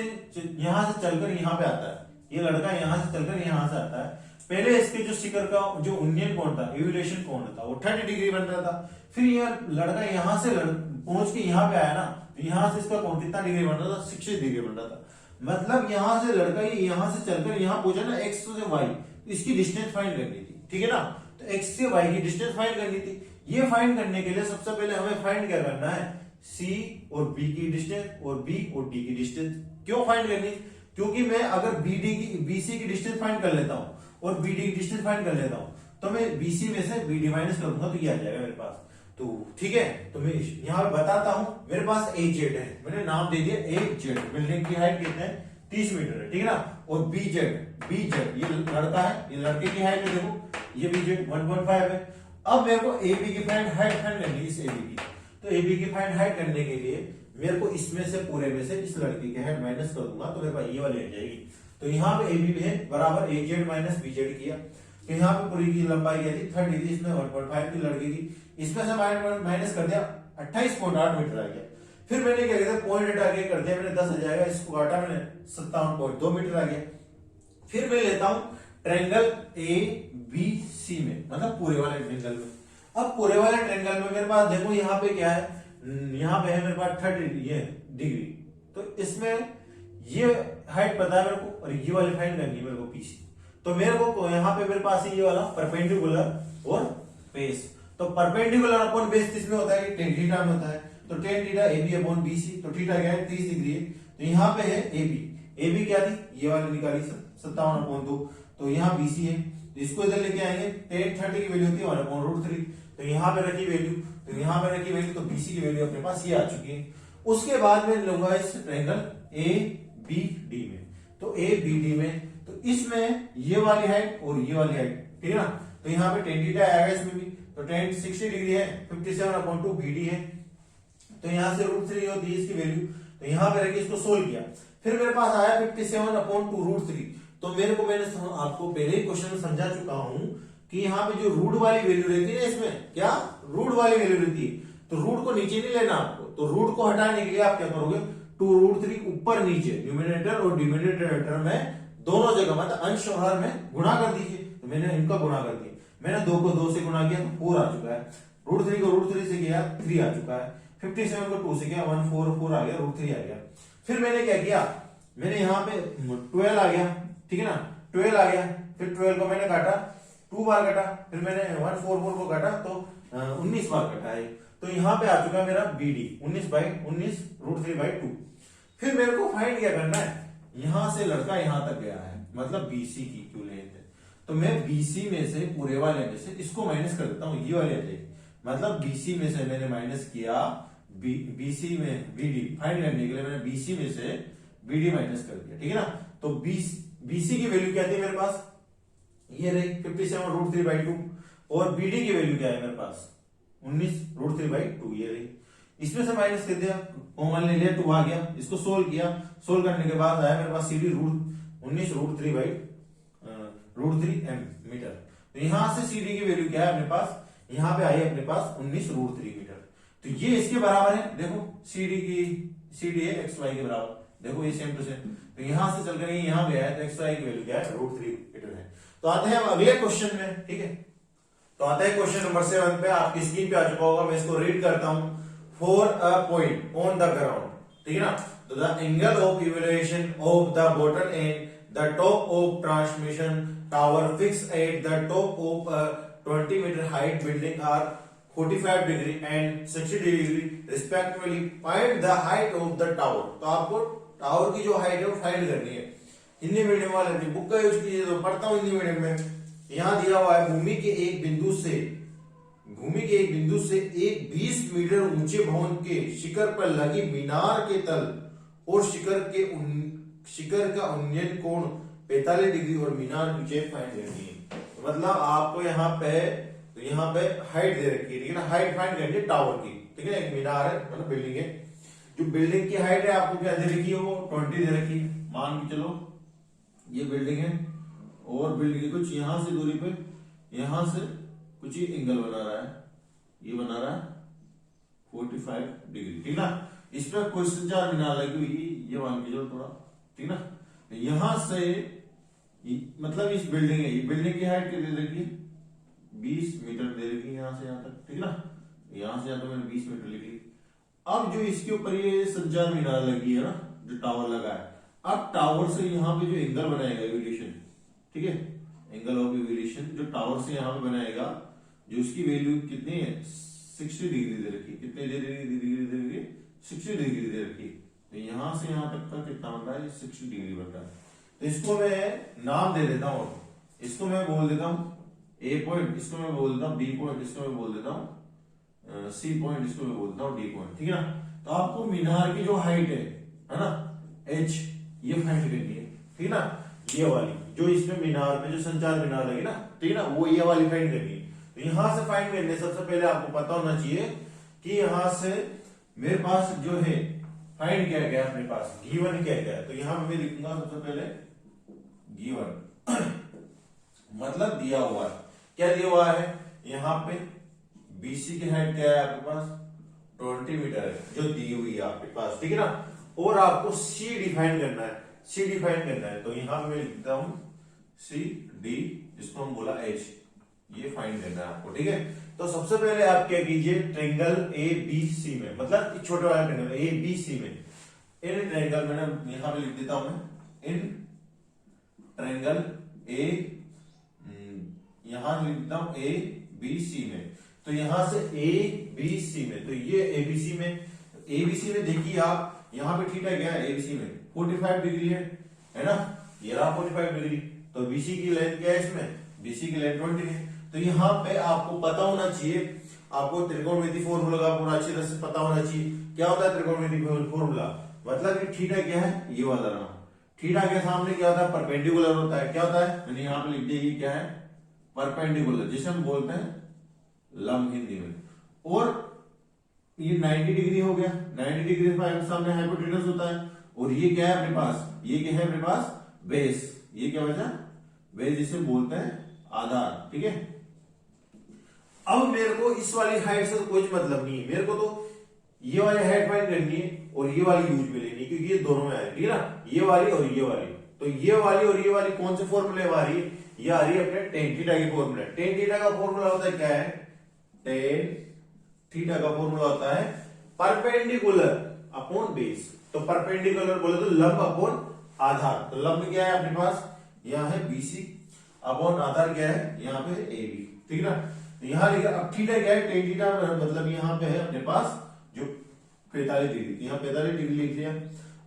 चलकर यहाँ पे आता है, ये लड़का यहां से चलकर यहां से आता है। पहले इसके जो शिखर का जो उन्नयन कोण था, एविलेशन कोण था, वो 30 डिग्री बन रहा था। फिर ये लड़का यहां से पहुंच के यहाँ पे आया ना, तो यहाँ से इसका कौन कितना डिग्री बन रहा था, 60 डिग्री बन रहा था। मतलब यहाँ से लड़का यहाँ से चलकर यहाँ पहुंचा ना एक्स से वाई, तो इसकी डिस्टेंस फाइंड करनी थी, ठीक है ना। तो एक्स से वाई की डिस्टेंस फाइंड करनी थी। ये फाइंड करने के लिए सबसे पहले हमें फाइंड क्या करना है, सी और बी की डिस्टेंस और बी और डी की डिस्टेंस। क्यों फाइंड करनी, क्योंकि मैं अगर बीसी की डिस्टेंस फाइंड कर लेता हूं और बीडी की डिस्टेंस फाइंड कर लेता हूं, तो मैं बीसी में से बीडी माइनस करूंगा तो ये आ जाएगा मेरे पास। तो ठीक है, तो मैं यहाँ पे बताता हूं, मेरे पास ए जेड है, मैंने नाम दे दिया ए जेड। बिल्डिंग की हाइट कितना है, 30 मीटर है, ठीक है ना। और बी जेड ये लड़का है, ये लड़के की हाइट है, देखो ये बी जेड 1.5 है। अब मेरे को ए बी की हाइट फाइंड करनी है, इस ए बी की। तो ए बी की हाइट करने के लिए मेरे को इसमें से पूरे में से इस लड़के की हाइट माइनस कर दूंगा, तो मेरे पास ये वाली आ जाएगी। तो यहाँ पे ए बी है बराबर ए जेड माइनस बी जेड किया, तो यहाँ पे पूरी की लंबाई क्या थी 30 थी, इसमें 1.5 की लड़के की, इसमें से माइनस कर दिया 28.8 मीटर आ गया। फिर मैंने क्या किया, पॉइंट हटा के कर दिया मैंने 10 आ जाएगा, इसको काटा मैंने 57.2 मीटर आ गया। फिर मैं लेता हूं ट्रायंगल ए बी सी में, मतलब पूरे वाले ट्रायंगल में। अब पूरे वाले ट्रायंगल में मेरे पास देखो यहाँ पे क्या है, यहाँ पे है मेरे पास 30 ये डिग्री, तो इसमें ये हाइट पता है मेरे को और ये वाली फाइंड करनी है मेरे को पीसी। तो मेरे को यहाँ पे मेरे पास ये वाला परपेंडिकुलर और बेस, तो परपेंडिकुलर अपॉन बेस किसमें होता है, टेन थीटा में होता है। तो tan theta A B upon B C, तो थीटा क्या है 30 डिग्री है। तो यहाँ पे है ए बी क्या थी, ये वाली निकाली 57/2, तो यहाँ बी सी है, तो इसको इधर लेके आएंगे, टेन 30 की वैल्यू होती है 1/√3, तो यहाँ पे रखी वैल्यू, तो यहाँ पे रखी वैल्यू, तो बीसी की वैल्यू अपने पास ये आ चुकी है। उसके बाद में लूंगा इस ट्रायंगल ए बी डी में, तो ए बी डी में, तो इसमें ये वाली हाइट और ये वाली हाइट, ठीक है ना। तो यहाँ पे टेन थीटा आएगा इसमें भी, तो टेन 60 डिग्री है, 57/2 बीडी है, तो यहाँ से √3 होती है इसकी वैल्यू, तो यहाँ पे रखी इसको सोल्व किया। फिर मेरे पास आया 57/2√3। तो मेरे को मैंने आपको पहले ही क्वेश्चन में समझा चुका हूं कि यहाँ पे जो रूट वाली वैल्यू रहती है ना, इसमें क्या रूट वाली वैल्यू रहती है, तो रूट को नीचे नहीं लेना आपको, तो रूट को हटाने के लिए आप क्या करोगे, 2√3 ऊपर नीचे न्यूमरेटर और डिनोमिनेटर में दोनों जगह मतलब अंश और हर में गुणा कर दीजिए। तो मैंने इनका गुणा कर दिया, मैंने 2 को 2 से गुणा किया तो 4 आ चुका है, √3 को √3 से किया 3 आ चुका है, 57 को 2 से किया 144 आ गया, √3 आ गया। फिर मैंने क्या किया, मैंने यहाँ पे 12 आ गया, ठीक है ना, 12 आ गया। फिर 12 को मैंने काटा 2 बार काटा, फिर मैंने 144 को काटा तो 19 बार काटा है। तो यहाँ पे आ चुका है मेरा बी डी 19/19 √3/2। फिर मेरे को फाइंड क्या करना है, यहां से लड़का यहां तक गया है, मतलब बीसी की क्यों लेंथ है, तो मैं बीसी में से पूरे वाले में से इसको माइनस कर देता हूं, ये वाले आ जाएगी। मतलब बीसी में से मैंने माइनस किया बीसी में बीडी, फाइंड करने के लिए मैंने बीसी में से बीडी माइनस कर दिया, ठीक है ना। तो बीसी की वैल्यू क्या थी मेरे पास, ये रही 57√3/2, और बीडी की वैल्यू क्या है मेरे पास 19√3/2, ये रही। इसमें से माइनस कर दिया, कॉमन ले लिया, 2 आ गया, इसको सोल्व किया, सोल्व करने के बाद आया मेरे पास सीडी √3 मीटर। तो यहां से सीडी की वैल्यू क्या है अपने पास, यहां पे आई अपने पास 19√3 मीटर। तो ये इसके बराबर है, देखो सीडी है एक्स वाई के बराबर, देखो ये सेम टू सेम। तो यहां से चलकर यहां गया है, तो एक्स वाई की वैल्यू क्या है √3 मीटर है। तो आते हैं हम अगले क्वेश्चन में, ठीक है। तो आता है क्वेश्चन नंबर 7 पे, आपकी स्क्रीन पे आ चुका होगा, मैं इसको रीड करता हूं। For a point on the ground, ठीक है ना, तो the angle of evaluation of the bottom and the top of transmission tower fix at the top of 20 metre height building are 45 degree and 60 degree respectively, find the height of the tower. तो आपको tower की जो height है वो find करनी है। Hindi medium वाले अपनी बुक का यूज कीजिए, तो पढ़ता हूं हिंदी मीडियम में। यहां दिया हुआ है भूमि के एक बिंदु से एक 20 मीटर ऊंचे भवन के शिखर पर लगी मीनार के तल और शिखर का उन्नयन कोण 45 डिग्री और मीनार की ऊंचाई फाइंड करनी है। तो मतलब आपको यहाँ पे हाइट दे रखी है, ठीक है ना, हाइट फाइंड करनी है टावर की, ठीक है। एक मीनार है मतलब बिल्डिंग है, जो बिल्डिंग की हाइट है आपको क्या दे रखी है, वो 20 दे रखी है। मान के चलो ये बिल्डिंग है और बिल्डिंग की कुछ यहां से दूरी पे यहां से कुछ ही एंगल बना रहा है, ये बना रहा है 45 डिग्री, ठीक ना। इस पर क्वेश्चन 4 मीनार लगी हुई, ये मान के चलो थोड़ा, ठीक ना। यहां से मतलब इस बिल्डिंग है, ये बिल्डिंग की हाइट कितनी दे रखी है 20 मीटर दे रखी है, यहां से यहां तक, ठीक ना। यहां से यहां तो मैंने 20 मीटर लिखी, अब जो इसके ऊपर ये संचार मीनार लगी है ना, जो टावर लगा है, अब टावर से यहाँ पे जो एंगल बनाएगा एविएशन, ठीक है, एंगल ऑफ एविएशन जो टावर से यहाँ पे बनाएगा, जो उसकी वैल्यू कितनी है 60 डिग्री दे रखी है। कितने डिग्री दे रखी है 60 डिग्री दे रखी है। तो यहां से यहां तक का कितना बन रहा है 60 डिग्री बन रहा है। तो इसको मैं नाम दे देता हूं, इसको मैं बोल देता हूं ए पॉइंट, इसको मैं बोल देता हूं बी पॉइंट, इसको मैं बोल देता हूं सी पॉइंट, इसको मैं बोल देता हूं डी पॉइंट, ठीक है ना। तो आपको मीनार की जो हाइट है ना एच, ये फाइंड करनी है, ठीक है ना। ये वाली जो इसमें मीनार पे जो संचार मीनार लगी ना, ठीक है ना, वो ये वाली फाइंड करनी है। तो यहां से फाइंड करने सबसे पहले आपको पता होना चाहिए कि यहां से मेरे पास जो है फाइंड क्या क्या है, अपने पास गिवन क्या क्या है। तो यहां पे मैं लिखूंगा सबसे पहले गिवन मतलब दिया हुआ है। क्या दिया हुआ है यहां पे बीसी की हाइट क्या है आपके पास 20 मीटर है, जो दी हुई है आपके पास, ठीक है ना। और आपको सी डिफाइन करना है, सी डिफाइन करना है। तो यहां पे मैं लिखता हूं सी डी, जिसको हम बोला एच, ये फाइंड करना है आपको, ठीक है। तो सबसे पहले आप क्या कीजिए, ट्रायंगल ए बी सी में, मतलब छोटे वाला ट्रायंगल ए बी सी में, इन ट्रायंगल में यहां पे लिख देता हूं मैं इन ट्रायंगल ए, यहां लिख देता हूं ए बी सी में। तो यहां से ए बी सी में, तो ये एबीसी में, एबीसी में देखिए आप यहां पे थीटा क्या है एबीसी में 45 डिग्री है ना, ये रहा 45 डिग्री। तो बीसी की लेंथ क्या है इसमें, बीसी की लेंथ 20 है। तो यहाँ पे आपको पता होना चाहिए, आपको त्रिकोणमिति फॉर्मूला का पूरा अच्छी तरह से पता होना चाहिए। क्या होता है त्रिकोणमिति फॉर्मूला, मतलब कि थीटा क्या है ये वाला रहा, थीटा के सामने क्या होता है परपेंडिकुलर होता है। क्या होता है मैंने यहाँ पे लिख दिया, ये क्या है परपेंडिकुलर, जिसे हम बोलते हैं लंब हिंदी में। और ये 90 डिग्री हो गया, 90 डिग्री के सामने हाइपोटेनस होता है। और ये क्या है अपने पास, ये क्या है अपने पास बेस, ये क्या बचा बेस, जिसे बोलते हैं आधार, ठीक है। अब मेरे को इस वाली हाइट से तो कोई मतलब नहीं है, मेरे को तो ये वाली हाइट फाइंड करनी है और ये वाली यूज में लेनी है, क्योंकि ये दोनों में आ रही है, ठीक है ना, ये वाली और ये वाली। तो ये वाली और ये वाली कौन से फॉर्मूले आ रही है, ये आ रही है अपने टेन थीटा की फॉर्मूला। टेन थीटा का फॉर्मूला होता है क्या है, टेन थीटा का फॉर्मूला होता है परपेंडिकुलर अपॉन बेस। तो परपेंडिकुलर बोले तो लंब अपॉन आधार। तो लंब क्या है अपने पास, यहाँ है बीसी अपॉन आधार क्या है यहाँ पे ए बी, ठीक है ना। यहाँ लिखा, अब थीटा क्या है टेन थीटा, मतलब यहाँ पे है अपने पास जो 45 डिग्री, यहाँ 45 डिग्री लिख दिया।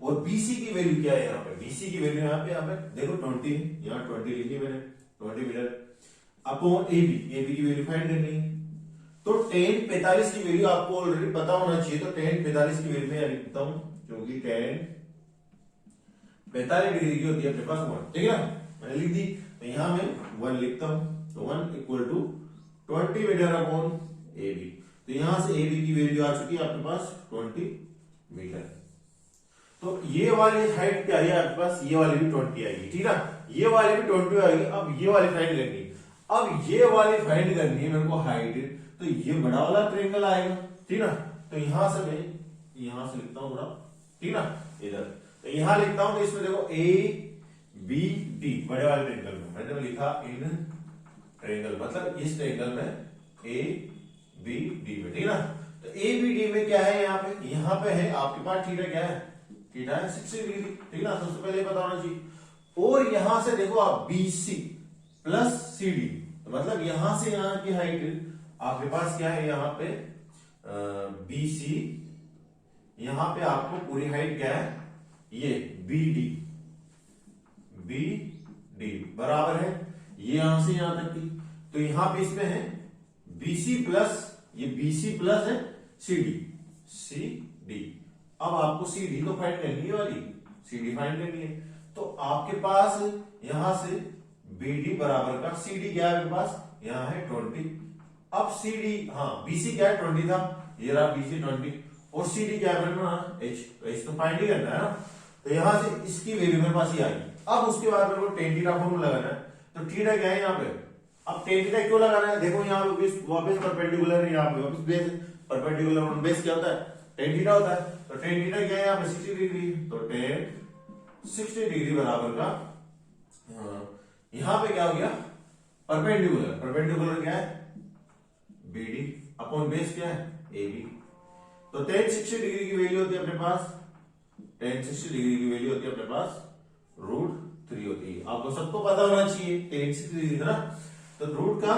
और बीसी की वैल्यू क्या है यहाँ पे, बीसी की वैल्यू यहाँ पे देखो 20 है, यहाँ 20 लिखी मैंने 20 मीटर अपॉन ए बी की वैल्यू फाइंड करनी है। तो टेन 45 की वैल्यू आपको ऑलरेडी पता होना चाहिए। तो टेन 45 की वैल्यू में लिखता हूं, क्योंकि टेन 45 डिग्री की होती है अपने पास 1, ठीक है ना, मैंने लिख दी। तो यहां मैं 1 लिखता हूं, तो 1 equal to 20 metre upon A B. तो यहां से ए बी की वैल्यू आ चुकी है आपके पास 20 मीटर। तो ये वाली हाइट क्या है आपके पास, ये वाली भी 20 आएगी, ठीक है ना, ये वाली भी 20 आएगी। अब ये वाली फाइंड करनी है, अब ये वाली फाइंड करनी है मेरे को हाइट। तो ये बड़ा वाला ट्रायंगल आएगा, ठीक ना। तो यहां से मैं यहां से लिखता हूं थोड़ा, ठीक ना, इधर। तो यहां लिखता हूं, तो इसमें देखो ए बी डी, बड़े वाले ट्रायंगल में मैंने लिखा इन ट्रायंगल, मतलब इस ट्रायंगल में ए बी डी में, ठीक ना। तो ए बी डी में क्या है यहाँ पे है आपके पास थीटा क्या है, थीटा है 60 डिग्री, ठीक ना, सबसे पहले पता होना चाहिए। और यहां से देखो आप बीसी प्लस सी डी, मतलब यहां से यहां की हाइट आपके पास क्या है यहाँ पे BC, यहां पे आपको पूरी हाइट क्या है ये BD बराबर है ये यहां से यहां तक की। तो यहां पे इसमें है BC प्लस ये BC प्लस है CD। अब आपको CD तो फाइंड करनी है वाली, CD फाइंड करनी है। तो आपके पास यहां से BD बराबर का CD क्या है आपके पास, यहां है 20। अब CD, हाँ BC क्या है 20 था, ये रहा BC 20, और CD क्या है H तो फाइंड ही करना है ना। तो यहां से इसकी वैल्यू मेरे पास ही आई। अब उसके बाद मेरे को टेन थीटा फॉर्मूला लगाना है। तो थीटा क्या है यहाँ पे, अब टेन थीटा क्यों लगाना है, देखो यहाँ पे वापस परपेंडिकुलर है, यहाँ पे वापस बेस, परपेंडिकुलर बेस क्या होता है टेन थीटा होता है। तो टेन थीटा क्या है यहाँ पे 60 डिग्री, तो टेन 60 डिग्री बराबर का यहां पे क्या हो गया परपेंडिकुलर क्या है BD अपॉन बेस क्या है AB। तो tan 60 डिग्री की वैल्यू होती है अपने पास, tan 60 डिग्री की वैल्यू होती है अपने पास √3 होती है। आपको सबको पता होना चाहिए tan 60 डिग्री है ना, तो रूट का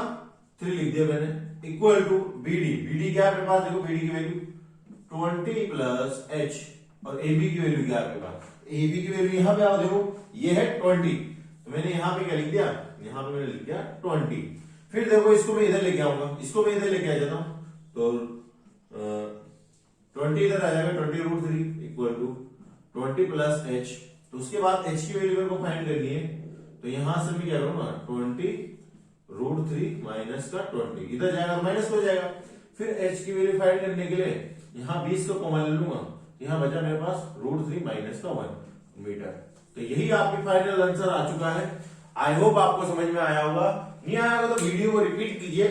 3 लिख दिया मैंने इक्वल टू BD। BD क्या है अपने पास, देखो BD की वैल्यू 20 प्लस H, और AB की वैल्यू क्या है आपके पास, AB की वैल्यू यहां पे आओ देखो ये है 20, तो मैंने यहां पे क्या लिख दिया, यहां पे मैंने लिख दिया 20। फिर देखो इसको मैं इधर लेके आऊंगा, इसको मैं इधर लेके आ जाता हूं, तो 20 इधर आ जाएगा, 20 √3 इक्वल टू 20 प्लस H। तो उसके बाद H की वैल्यू मेरे को फाइंड करनी है, तो यहां से मैं क्या करूंगा 20 √3 माइनस का 20 इधर जाएगा तो माइनस हो जाएगा। फिर H की वैल्यू फाइंड करने के लिए यहाँ 20 को कॉमन ले लूंगा, यहाँ बचा मेरे पास √3 माइनस का 1 मीटर। तो यही आपकी फाइनल आंसर आ चुका है। आई होप आपको समझ में आया होगा, नहीं आया होगा तो वीडियो को रिपीट कीजिए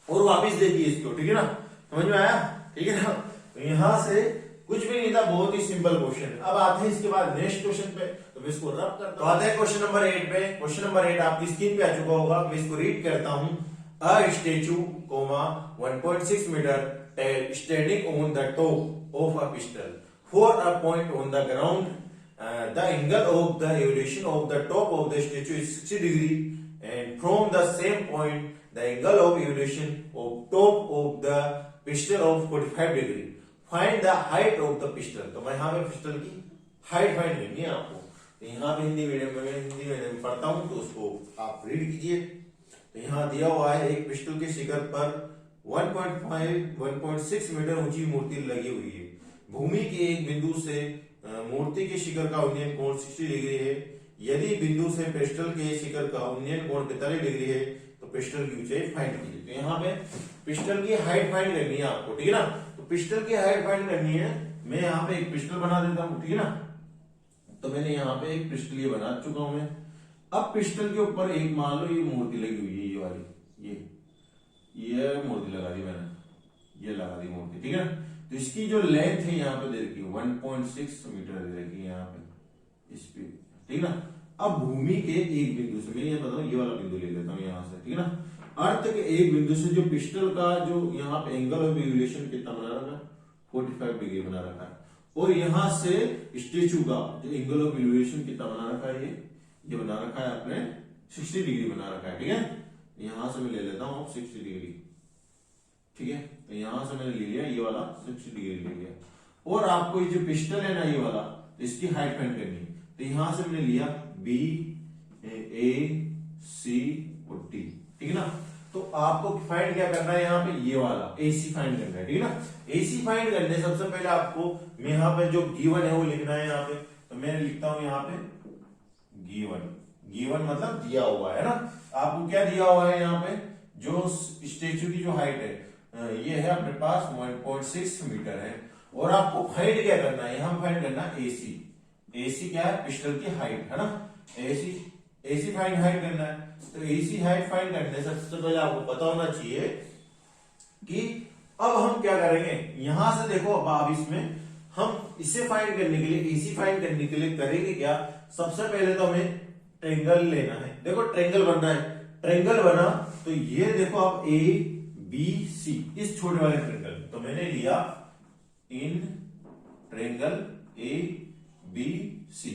और वापस देखिए इसको, ठीक है ना, समझ में आया, ठीक है ना। तो यहां से कुछ भी नहीं था, बहुत ही सिंपल क्वेश्चन। अब आते हैं इसके बाद नेक्स्ट क्वेश्चन पे, तो मैं इसको रब करता हूं। तो आते हैं क्वेश्चन नंबर 8 पे। क्वेश्चन नंबर 8 आपकी स्क्रीन पे आ चुका होगा, मैं इसको रीड करता हूं। A statue 1.6 metre tall standing on the top of a pedestal for a point on the ground. The angle of the elevation of the top of the statue is 60 degree, and from the same point the angle of elevation of top of the pedestal of 45 degree. Find the height of the pedestal. तो मैं यहाँ पे pedestal की height find करनी है आपको। तो यहाँ पे हिंदी मीडियम में पढ़ता हूँ, तो उसको आप रीड कीजिए। तो यहाँ दिया हुआ है एक pedestal के शिखर पर 1.6 मीटर ऊंची मूर्ति लगी हुई है। भूमि के एक बिंदु से मूर्ति के शिखर का उन्नयन कोण 60 डिग्री है। यदि बिंदु से पेस्टल के शिखर का उन्नयन कोण 45 डिग्री है तो पेस्टल की ऊंचाई फाइंड कीजिए। तो यहाँ पे पिस्टल की हाइट फाइंड करनी है आपको, ठीक है ना। तो पिस्टल की हाइट फाइंड करनी है, मैं यहाँ पे एक पिस्टल बना देता हूँ, ठीक है ना। तो मैंने यहाँ पे एक पिस्टल ये बना चुका हूं मैं। अब पिस्टल के ऊपर एक मान लो ये मूर्ति लगी हुई है, ये वाली, ये मूर्ति लगा दी मैंने, ये लगा दी मूर्ति, ठीक है। तो इसकी जो लेंथ है यहाँ पे दे रखी है 1.6 मीटर दे रखी है यहाँ पे इस पे, ठीक है ना। अब भूमि के एक बिंदु से, मैं ये बताऊं ये वाला बिंदु ले लेता हूँ यहाँ से, ठीक है ना। अर्थ के एक बिंदु से जो पिस्टल का जो यहाँ पे एंगल ऑफ एलिवेशन कितना बना रखा है, 45 डिग्री बना रखा है। और यहाँ से स्टेचू का जो एंगल ऑफ एलिवेशन कितना बना रखा है, ये बना रखा है आपने 60 डिग्री बना रखा है, ठीक है। यहां से मैं ले लेता हूं 60 डिग्री, ठीक है। तो यहां से मैंने ले लिया ये वाला 60 डिग्री ले लिया। और आपको ये जो पिस्टल है ना ये वाला, तो इसकी हाइट फाइंड करनी है। तो यहां से मैंने लिया B A C और D, ठीक है ना। तो आपको फाइंड क्या करना है, यहाँ पे ये वाला AC फाइंड करना है, ठीक है ना। AC फाइंड करने सबसे पहले आपको मैं यहाँ पे जो गिवन है वो लिखना है यहाँ पे। तो मैं लिखता हूं यहाँ पे गिवन मतलब दिया हुआ है ना। आपको क्या दिया हुआ है यहाँ पे, जो स्टेचू की जो हाइट है ये है अपने पास 1.6 मीटर है। और आपको फाइंड क्या करना है, यहाँ फाइंड करना है AC क्या है, पिस्टल की हाइट है ना। AC फाइंड हाइट करना है। तो AC हाइट फाइंड करने सबसे पहले आपको पता होना चाहिए कि अब हम क्या करेंगे। यहां से देखो अब आप इसमें हम इसे फाइंड करने के लिए, AC फाइंड करने के लिए करेंगे क्या, सबसे पहले तो हमें ट्रेंगल लेना है। देखो ट्रेंगल बनना है, ट्रेंगल बना तो ये देखो आप ABC इस छोटे वाले ट्रेंगल, तो मैंने लिया इन ट्रेंगल ABC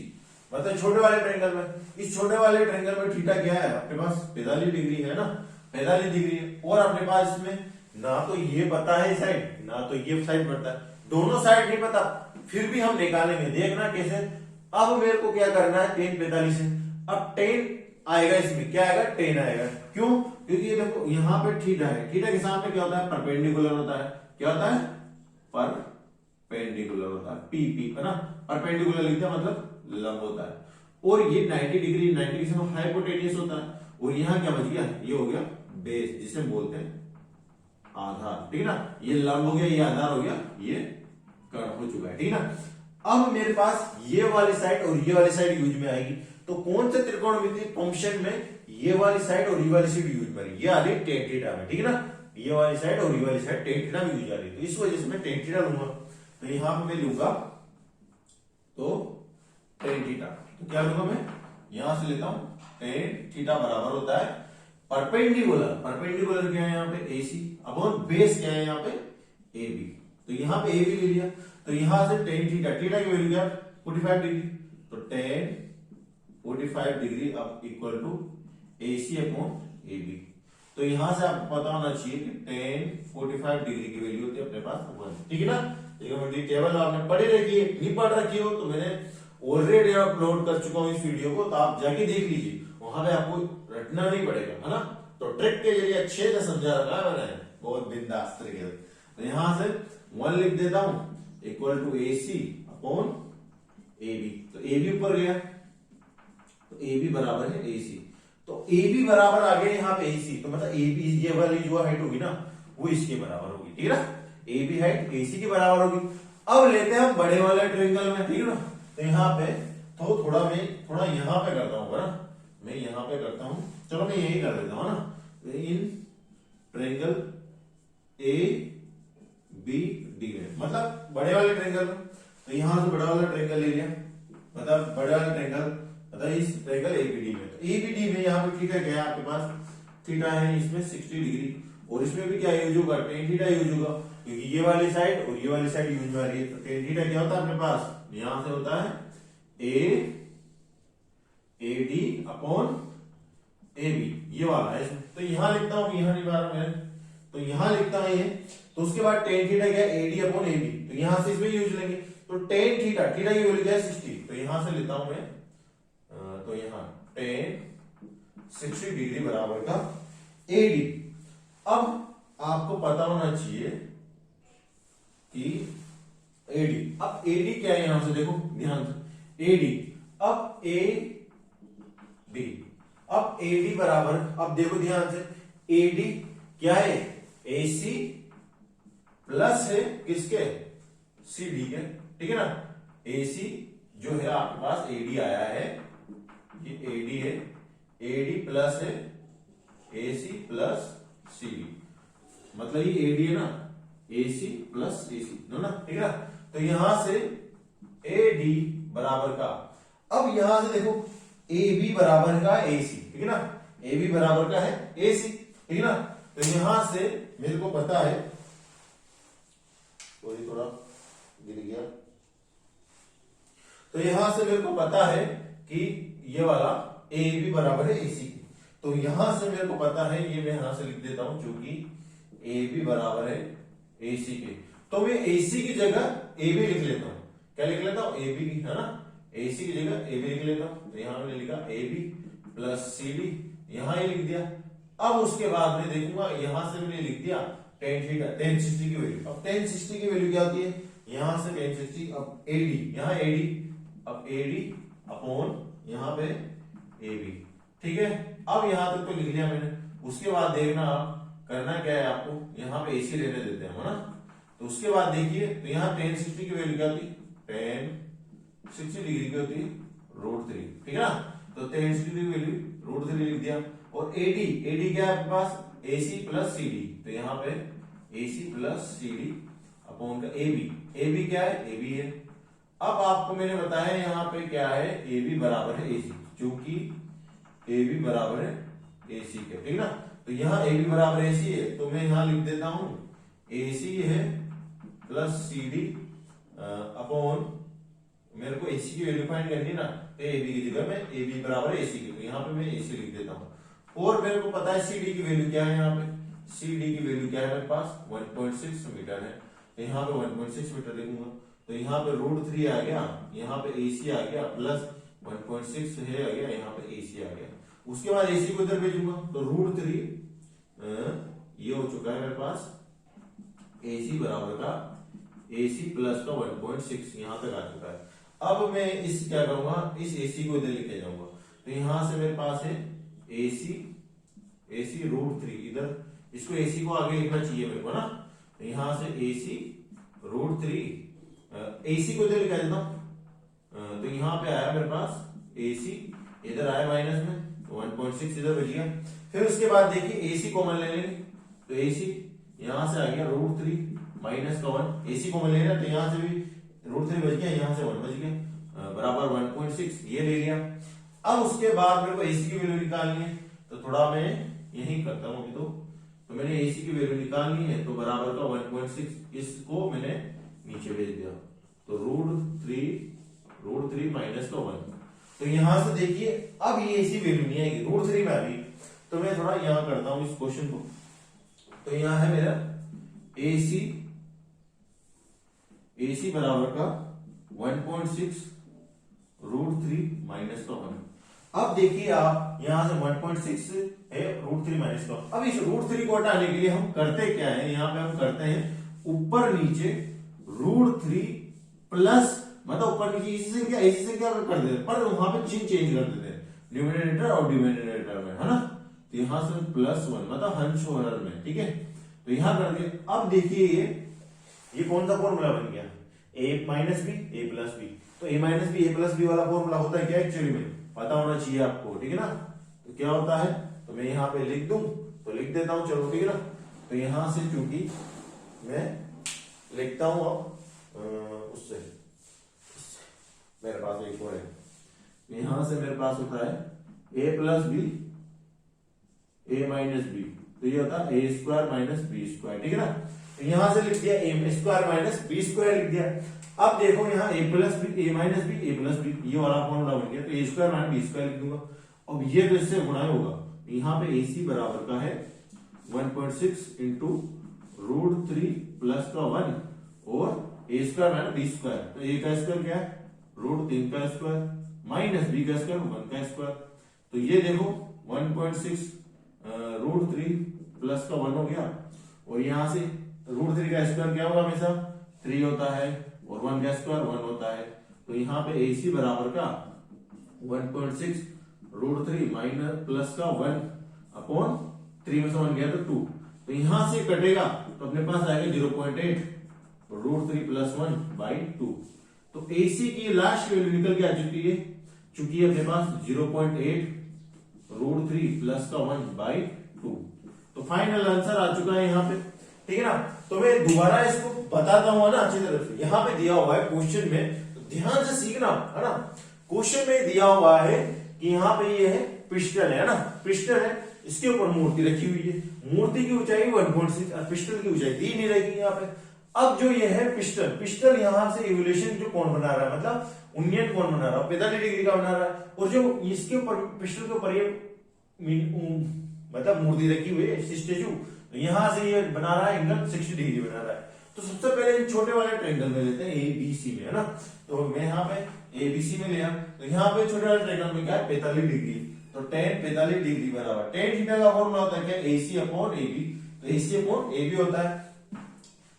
मतलब छोटे वाले ट्रेंगल में। इस छोटे वाले ट्रेंगल में थीटा क्या है आपके पास, 45 डिग्री है ना, 45 डिग्री। और अपने पास इसमें ना तो ये पता है साइड, ना तो ये साइड पता है, दोनों साइड नहीं पता, फिर भी हम निकालेंगे, देखना कैसे। अब मेरे को क्या करना है, tan 45 है। अब tan आएगा, इसमें क्या आएगा, tan आएगा। क्यों, क्योंकि ये देखो यहाँ पे थीटा है, थीटा के सामने क्या होता है, परपेंडिकुलर होता है। क्या होता है, परपेंडिकुलर होता है, PP है ना। परपेंडिकुलर लिखते हैं मतलब लंब होता है। और ये 90 डिग्री, 90 के साथ हाइपोटेनियस होता है। और यहाँ क्या बच गया, ये हो गया बेस, जिसे बोलते हैं आधार, ठीक है ना। ये लंब हो गया, ये आधार हो गया, ये कर्ण हो चुका है, ठीक है ना। अब मेरे पास ये वाली साइड और ये वाली साइड यूज में आएगी। तो कौन सा त्रिकोणमितीय फंक्शन में ये वाली साइड और ये वाली साइड यूज में आएगी, ये आ रही tan थीटा में, ठीक है ना। ये वाली साइड और ये वाली साइड tan थीटा में यूज आ रही है, तो इस वजह से मैं tan थीटा लूंगा। तो यहां पे मैं लूंगा तो tan थीटा, तो क्या लूंगा मैं, यहां से लेता हूं tan थीटा बराबर होता है परपेंडिकुलर। परपेंडिकुलर क्या है यहाँ पे, AC अपॉन बेस क्या है यहाँ पे, AB, तो यहाँ पे ए भी ले लिया, तो यहां से टेन थीटा, थीटा की वैल्यू क्या 45 डिग्री, तो टेन 45 डिग्री अब equal to A C upon A B. तो यहां से आपको पता होना चाहिए कि टेन 45 डिग्री की वैल्यू होती है अपने पास 1, ठीक है ना। ट्रिग्नोमेट्री टेबल आपने पढ़ी रखी है, नहीं पढ़ रखी हो तो मैंने ऑलरेडी अपलोड कर चुका हूं इस वीडियो को, तो आप जाके देख लीजिए, वहां पे आपको रटना नहीं पड़ेगा, है ना। तो ट्रिक के जरिए अच्छे से समझा रखा है मैंने, बहुत बिंदास तरीके से। तो यहां से 1 लिख देता हूं equal to A C upon A B, तो ए बी ऊपर गया, तो ए बी बराबर है ए सी, तो ए बी बराबर आ गया यहाँ पे ए सी, तो मतलब ए बी ये वाली जो हाइट होगी ना वो इसके बराबर होगी, ठीक है ना। ए बी हाइट ए सी के बराबर होगी। अब लेते हैं हम बड़े वाले ट्रायंगल में, ठीक है ना। तो यहाँ पे तो थोड़ा मैं थोड़ा यहाँ पे करता हूँ ना, मैं यहाँ पे करता हूँ, चलो मैं यही कर देता हूँ ना। In triangle A B D में, मतलब बड़े वाले ट्रायंगल में, तो यहां से बड़ा वाला ट्रायंगल ले लिया, मतलब बड़े वाले ट्रायंगल मतलब इस ट्रायंगल एबीडी में, तो एबीडी में यहाँ पे थीटा क्या है आपके पास, थीटा है इसमें 60 डिग्री, और इसमें भी क्या यूज होगा, टेन थीटा यूज होगा, क्योंकि ये वाली साइड और ये वाली साइड यूज हो रही है। तो टेन थीटा क्या होता है अपने पास, यहां से होता है A D upon A B, ये वाला है इसमें। तो यहां लिखता हूं, यहां नहीं पा रहा मैं, तो यहां लिखता हूं ये, तो उसके बाद टेन थीटा क्या है A D upon A B, तो यहां से इसमें यूज लेंगे, तो टेन थीटा, थीटा की वैल्यू क्या है 60, तो यहां से लेता हूं मैं, तो यहां टेन 60 डिग्री बराबर का ए डी। अब आपको पता होना चाहिए कि एडी, अब एडी क्या है यहां से देखो ध्यान से, एडी, अब ए डी, अब एडी बराबर, अब देखो ध्यान से, एडी क्या है एसी प्लस है किसके, सीडी के, ठीक है ना। एसी जो है आपके पास एडी आया है, ये एडी है, एडी प्लस है एसी प्लस सीडी, मतलब ये एडी है ना, एसी प्लस एसी ना, ठीक है ना। तो यहां से एडी बराबर का, अब यहां से देखो ए बी बराबर का एसी, ठीक है ना, ए बी बराबर का है एसी, ठीक है ना। तो यहां से मेरे को पता है, कोई थोड़ा गिर गया, तो यहां से मेरे को पता है कि ये वाला ए बी बराबर है एसी, तो यहां से मेरे को पता है, ये मैं यहां से लिख देता हूं, क्योंकि ए बी बराबर है एसी के, तो मैं एसी की जगह ए बी लिख लेता हूं, क्या लिख लेता हूं, ए बी की, है ना, एसी की जगह ए बी लिख लेता हूं, तो यहां मैंने लिखा A B plus C D, यहां ही लिख दिया। अब उसके बाद मैं देखूंगा, यहां से मैंने लिख दिया टेन थीटा, टेन 60 की वैल्यू, अब टेन 60 की वैल्यू क्या होती है, यहां से टेन 60, अब एडी, यहां एडी, अब एडी अपॉन यहां पे ए बी, ठीक है। अब यहां तक तो लिख लिया मैंने, उसके बाद देखना आप करना क्या है आपको, यहां पे एसी लेने देते हैं ना, तो उसके बाद देखिए, तो यहां टेन 60 की वैल्यू क्या होती है, टेन 60 डिग्री की होती है √3, ठीक है ना। तो टेन 60 की वैल्यू √3 लिख दिया, और एडी, एडी क्या है आपके पास एसी प्लस सीडी, तो यहाँ पे एसी प्लस सीडी अपॉन का एबी, एबी क्या है ए बी है। अब आपको मैंने बताया यहाँ पे क्या है, ए बी बराबर है एसी, क्योंकि ए बी बराबर है एसी के, ठीक है ना। तो यहाँ ए बी बराबर एसी है, तो मैं यहाँ लिख देता हूं एसी है प्लस सी डी अपॉन, मेरे को एसी की वैल्यू फाइंड करनी है ना, तो ए बी की जगह में ए बी बराबर है एसी की, तो यहाँ पे मैं एसी लिख देता हूँ। और मेरे को पता है सी डी की वैल्यू क्या है, यहाँ पे सी डी की वैल्यू क्या है मेरे पास 1.6 मीटर है, तो यहाँ पे 1.6 मीटर लिखूंगा, तो यहाँ पे √3 आ गया, यहाँ पे एसी आ गया, प्लस 1.6 है आ गया, यहाँ पे एसी आ गया। उसके बाद एसी को इधर भेजूंगा, तो √3 ये हो चुका है मेरे पास एसी बराबर का एसी प्लस का 1.6 यहां तक आ चुका है। अब मैं इस क्या करूंगा, इस एसी को इधर लेके जाऊंगा, तो यहां से मेरे पास है एसी, एसी √3 इधर, इसको एसी को आगे लिखना चाहिए मेरे को ना, तो यहां से एसी √3, एसी को इधर लिखा देता हूं, तो यहां पे आया मेरे पास एसी, इधर आया माइनस में, तो 1.6 इधर बच गया। फिर उसके बाद देखिए एसी कॉमन ले लेंगे, तो एसी यहां से आ गया √3 माइनस का 1, एसी कॉमन ले रहा, तो यहां से भी √3 बच गया, यहां से 1 बच गया, बराबर 1.6 ये ले लिया। अब उसके बाद मेरे को एसी की वैल्यू निकालनी है, तो थोड़ा मैं यही करता हूं, तो तो मैंने AC की वैल्यू निकालनी है, तो बराबर का 1.6, इसको मैंने नीचे भेज दिया, तो √3 माइनस का 1। तो यहां से देखिए अब ये AC वैल्यू नहीं आएगी, √3 में आ गई। तो मैं थोड़ा यहां करता हूं इस क्वेश्चन को। तो यहां है मेरा AC बराबर का 1.6 √3 माइनस का 1। अब देखिए आप यहां से 1.6 है √3 माइनस का। अब इस √3 को हटाने के लिए हम करते क्या है, यहां पे हम करते हैं ऊपर नीचे √3 प्लस, मतलब ऊपर नीचे इसी से क्या कर देते हैं, पर वहां पे चिन्ह चेंज कर देते हैं न्यूमरेटर और डिनोमिनेटर में, है ना। तो यहां से +1 मतलब हंस और हर में, ठीक है। तो यहां कर दिए। अब देखिए ये कौन सा फॉर्मूला बन गया, a minus b a plus b. तो a minus b a plus b वाला फॉर्मूला होता है क्या, एक्चुअली में पता होना चाहिए आपको, ठीक है ना। तो क्या होता है, तो मैं यहाँ पे लिख दूं, तो लिख देता हूं, चलो ठीक है ना। तो यहां से चूंकि मैं लिखता हूं अब उससे मेरे पास एक और है, यहां से मेरे पास होता है a plus b a minus b, तो ये होता है a² माइनस b², ठीक है ना। तो यहां से लिख दिया a² माइनस b² लिख दिया। अब देखो यहाँ a plus b a minus b a plus b, ये वाला फॉर्मूला बन गया, तो a² माइनस b² लिख दूंगा। अब ये तो इससे गुणा होगा, यहाँ पे AC बराबर का है 1.6 इंटू √3 प्लस का 1 और a² माइनस b²। तो a का स्क्वायर क्या है, √3 का स्क्वायर माइनस b का स्क्वायर 1 का स्क्वायर। तो ये देखो 1.6 √3 प्लस का 1 हो गया, और यहां से √3 का स्क्वायर क्या होगा, हमेशा 3 होता है, और 1 का स्क्वायर 1 होता है। तो यहाँ पे AC बराबर का 1.6 √3 माइनस प्लस का 1 अपॉन 3 में से 1 गया तो 2। तो यहां से कटेगा तो अपने पास आएगा 0.8 √3 प्लस 1/2। तो AC की लास्ट वैल्यू निकल के आ चुकी है, चूंकि अपने पास 0.8 √3 प्लस का 1/2। तो फाइनल आंसर आ चुका है यहाँ पे, ठीक है ना। तो मैं दोबारा इसको बताता हूँ ना अच्छी तरह से। यहाँ पे दिया हुआ है क्वेश्चन में, तो ध्यान से सीखना, है ना। क्वेश्चन में दिया हुआ है कि यहाँ पे ये है पिस्टल, है ना, पिस्टल है, इसके ऊपर मूर्ति रखी हुई है, मूर्ति की ऊंचाई 1.6 और पिस्टल की ऊंचाई दी नहीं रहेगी यहाँ पे। अब जो ये है पिस्टल यहाँ से इवोल्यूशन जो कौन बना रहा है, मतलब उन्नयन कौन बना रहा है, 45 डिग्री का बना रहा है, और जो इसके ऊपर पिस्टल के ऊपर ये मतलब मूर्ति रखी हुई है स्टेचू, तो यहां से ये बना रहा है एंगल 60 डिग्री बना रहा है। तो सबसे पहले इन छोटे वाले ट्रायंगल में लेते हैं ABC में, है ना। तो मैं यहाँ पे ABC में लिया, तो यहाँ पे छोटे वाले ट्रायंगल में क्या है 45 डिग्री, तो tan 45 डिग्री बराबर tan थीटा का फॉर्मूला होता है क्या, AC अपॉन AB। तो AC अपॉन AB होता है,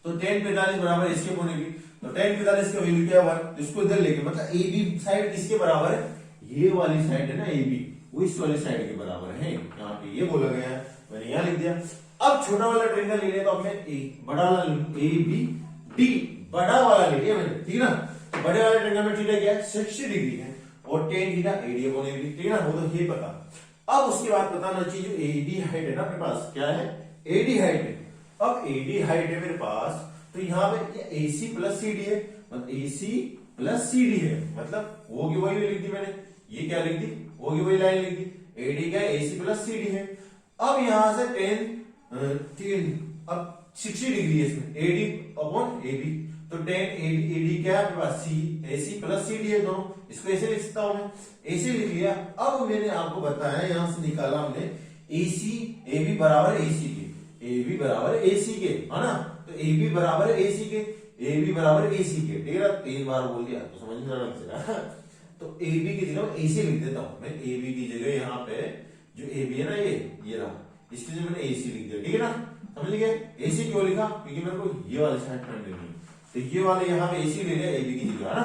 तो tan 45 बराबर AC अपॉन AB। तो tan 45 का वैल्यू क्या है 1, तो इसको इधर लेके, मतलब AB साइड किसके बराबर है, ये वाली साइड है ना AB, वो इस वाली साइड के बराबर है, यहाँ पे ये बोला गया है, मैंने यहाँ लिख दिया। अब छोटा वाला ट्रायंगल ले लिया, तो हमने बड़ा वाला ABD बड़ा वाला ले लिया मैंने, ठीक है ना। तो बड़े वाले ट्रायंगल में थीटा क्या है 60 डिग्री है, और tan theta AD upon AB, ठीक है ना, वो तो ये पता। अब उसके बाद बताना चाहिए जो AD हाइट है ना अपने पास, क्या है AD हाइट है। अब AD हाइट है मेरे पास, तो यहाँ पे AC प्लस CD है, मतलब AC प्लस CD है, मतलब वो की वही लिख दी मैंने, ये क्या लिख दी, वो की वही लाइन लिख दी, AD क्या है AC प्लस CD है। अब यहां से tan अब 60 डिग्री है इसमें, AD अपॉन AB, तो tan AD क्या है आपके पास AC प्लस CD है दोनों, इसको ऐसे लिख सकता हूं मैं, ऐसे लिख लिया। अब मैंने आपको बताया, यहां से निकाला हमने AC AB बराबर AC के, AB बराबर AC के, है ना। तो AB बराबर AC के, AB बराबर AC के, ठीक है ना, 3 बार बोल दिया तो समझ में आराम से। तो AB की जगह AC लिख देता हूं मैं, AB की जगह यहाँ पे जो AB है ना, ये रहा, इसकी जगह मैंने AC लिख दिया, ठीक है ना, समझ गए। AC क्यों लिखा, क्योंकि मेरे को ये वाली साइड फाइंड करनी है, तो ये वाले यहाँ पे AC ले लिया AB की जगह, है ना।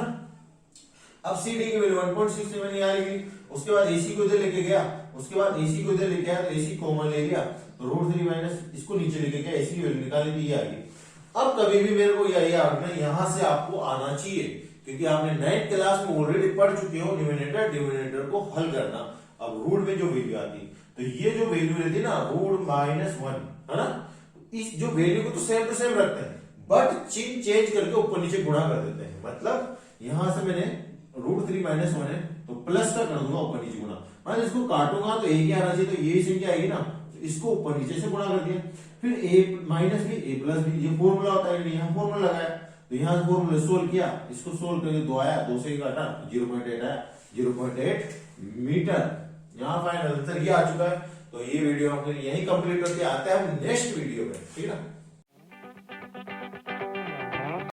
अब CD की वैल्यू 1.6 से मैंने यहाँ लिखी, उसके बाद AC को इधर लेके गया, उसके बाद AC को इधर लेके आया, तो AC कॉमन ले लिया, तो √3 माइनस इसको नीचे लेके गया, AC की वैल्यू निकाली थी, ये आ गई। अब कभी भी मेरे को यही आना, यहां से आपको आना चाहिए, क्योंकि आपने 9th क्लास में ऑलरेडी पढ़ चुके हो न्यूमरेटर डिनोमिनेटर को हल करना। अब रूट में जो वैल्यू आती, तो ये जो वैल्यू रहती है ना √-1, है ना, इस जो वैल्यू को तो सेम टू सेम रखते हैं, बट चिन्ह चेंज करके ऊपर नीचे गुणा कर देते हैं। मतलब यहां से मैंने √3 माइनस 1 है, तो प्लस का कर दूंगा ऊपर नीचे गुणा, मतलब इसको काटूंगा तो एक ही आना चाहिए, तो ये संख्या आएगी ना, तो इसको ऊपर नीचे से गुणा कर दिया, फिर a minus b a plus b, ये फॉर्मूला होता है, यहाँ फॉर्मूला लगाया, तो यहाँ फॉर्मूला सोल्व किया, इसको सोल्व करके 2 आया, 2 से घटा 0.8 आया, 0.8 मीटर। यहाँ फाइनल आंसर ये आ चुका है। तो ये वीडियो हम यही कंप्लीट करके आते हैं नेक्स्ट वीडियो में, ठीक है ना।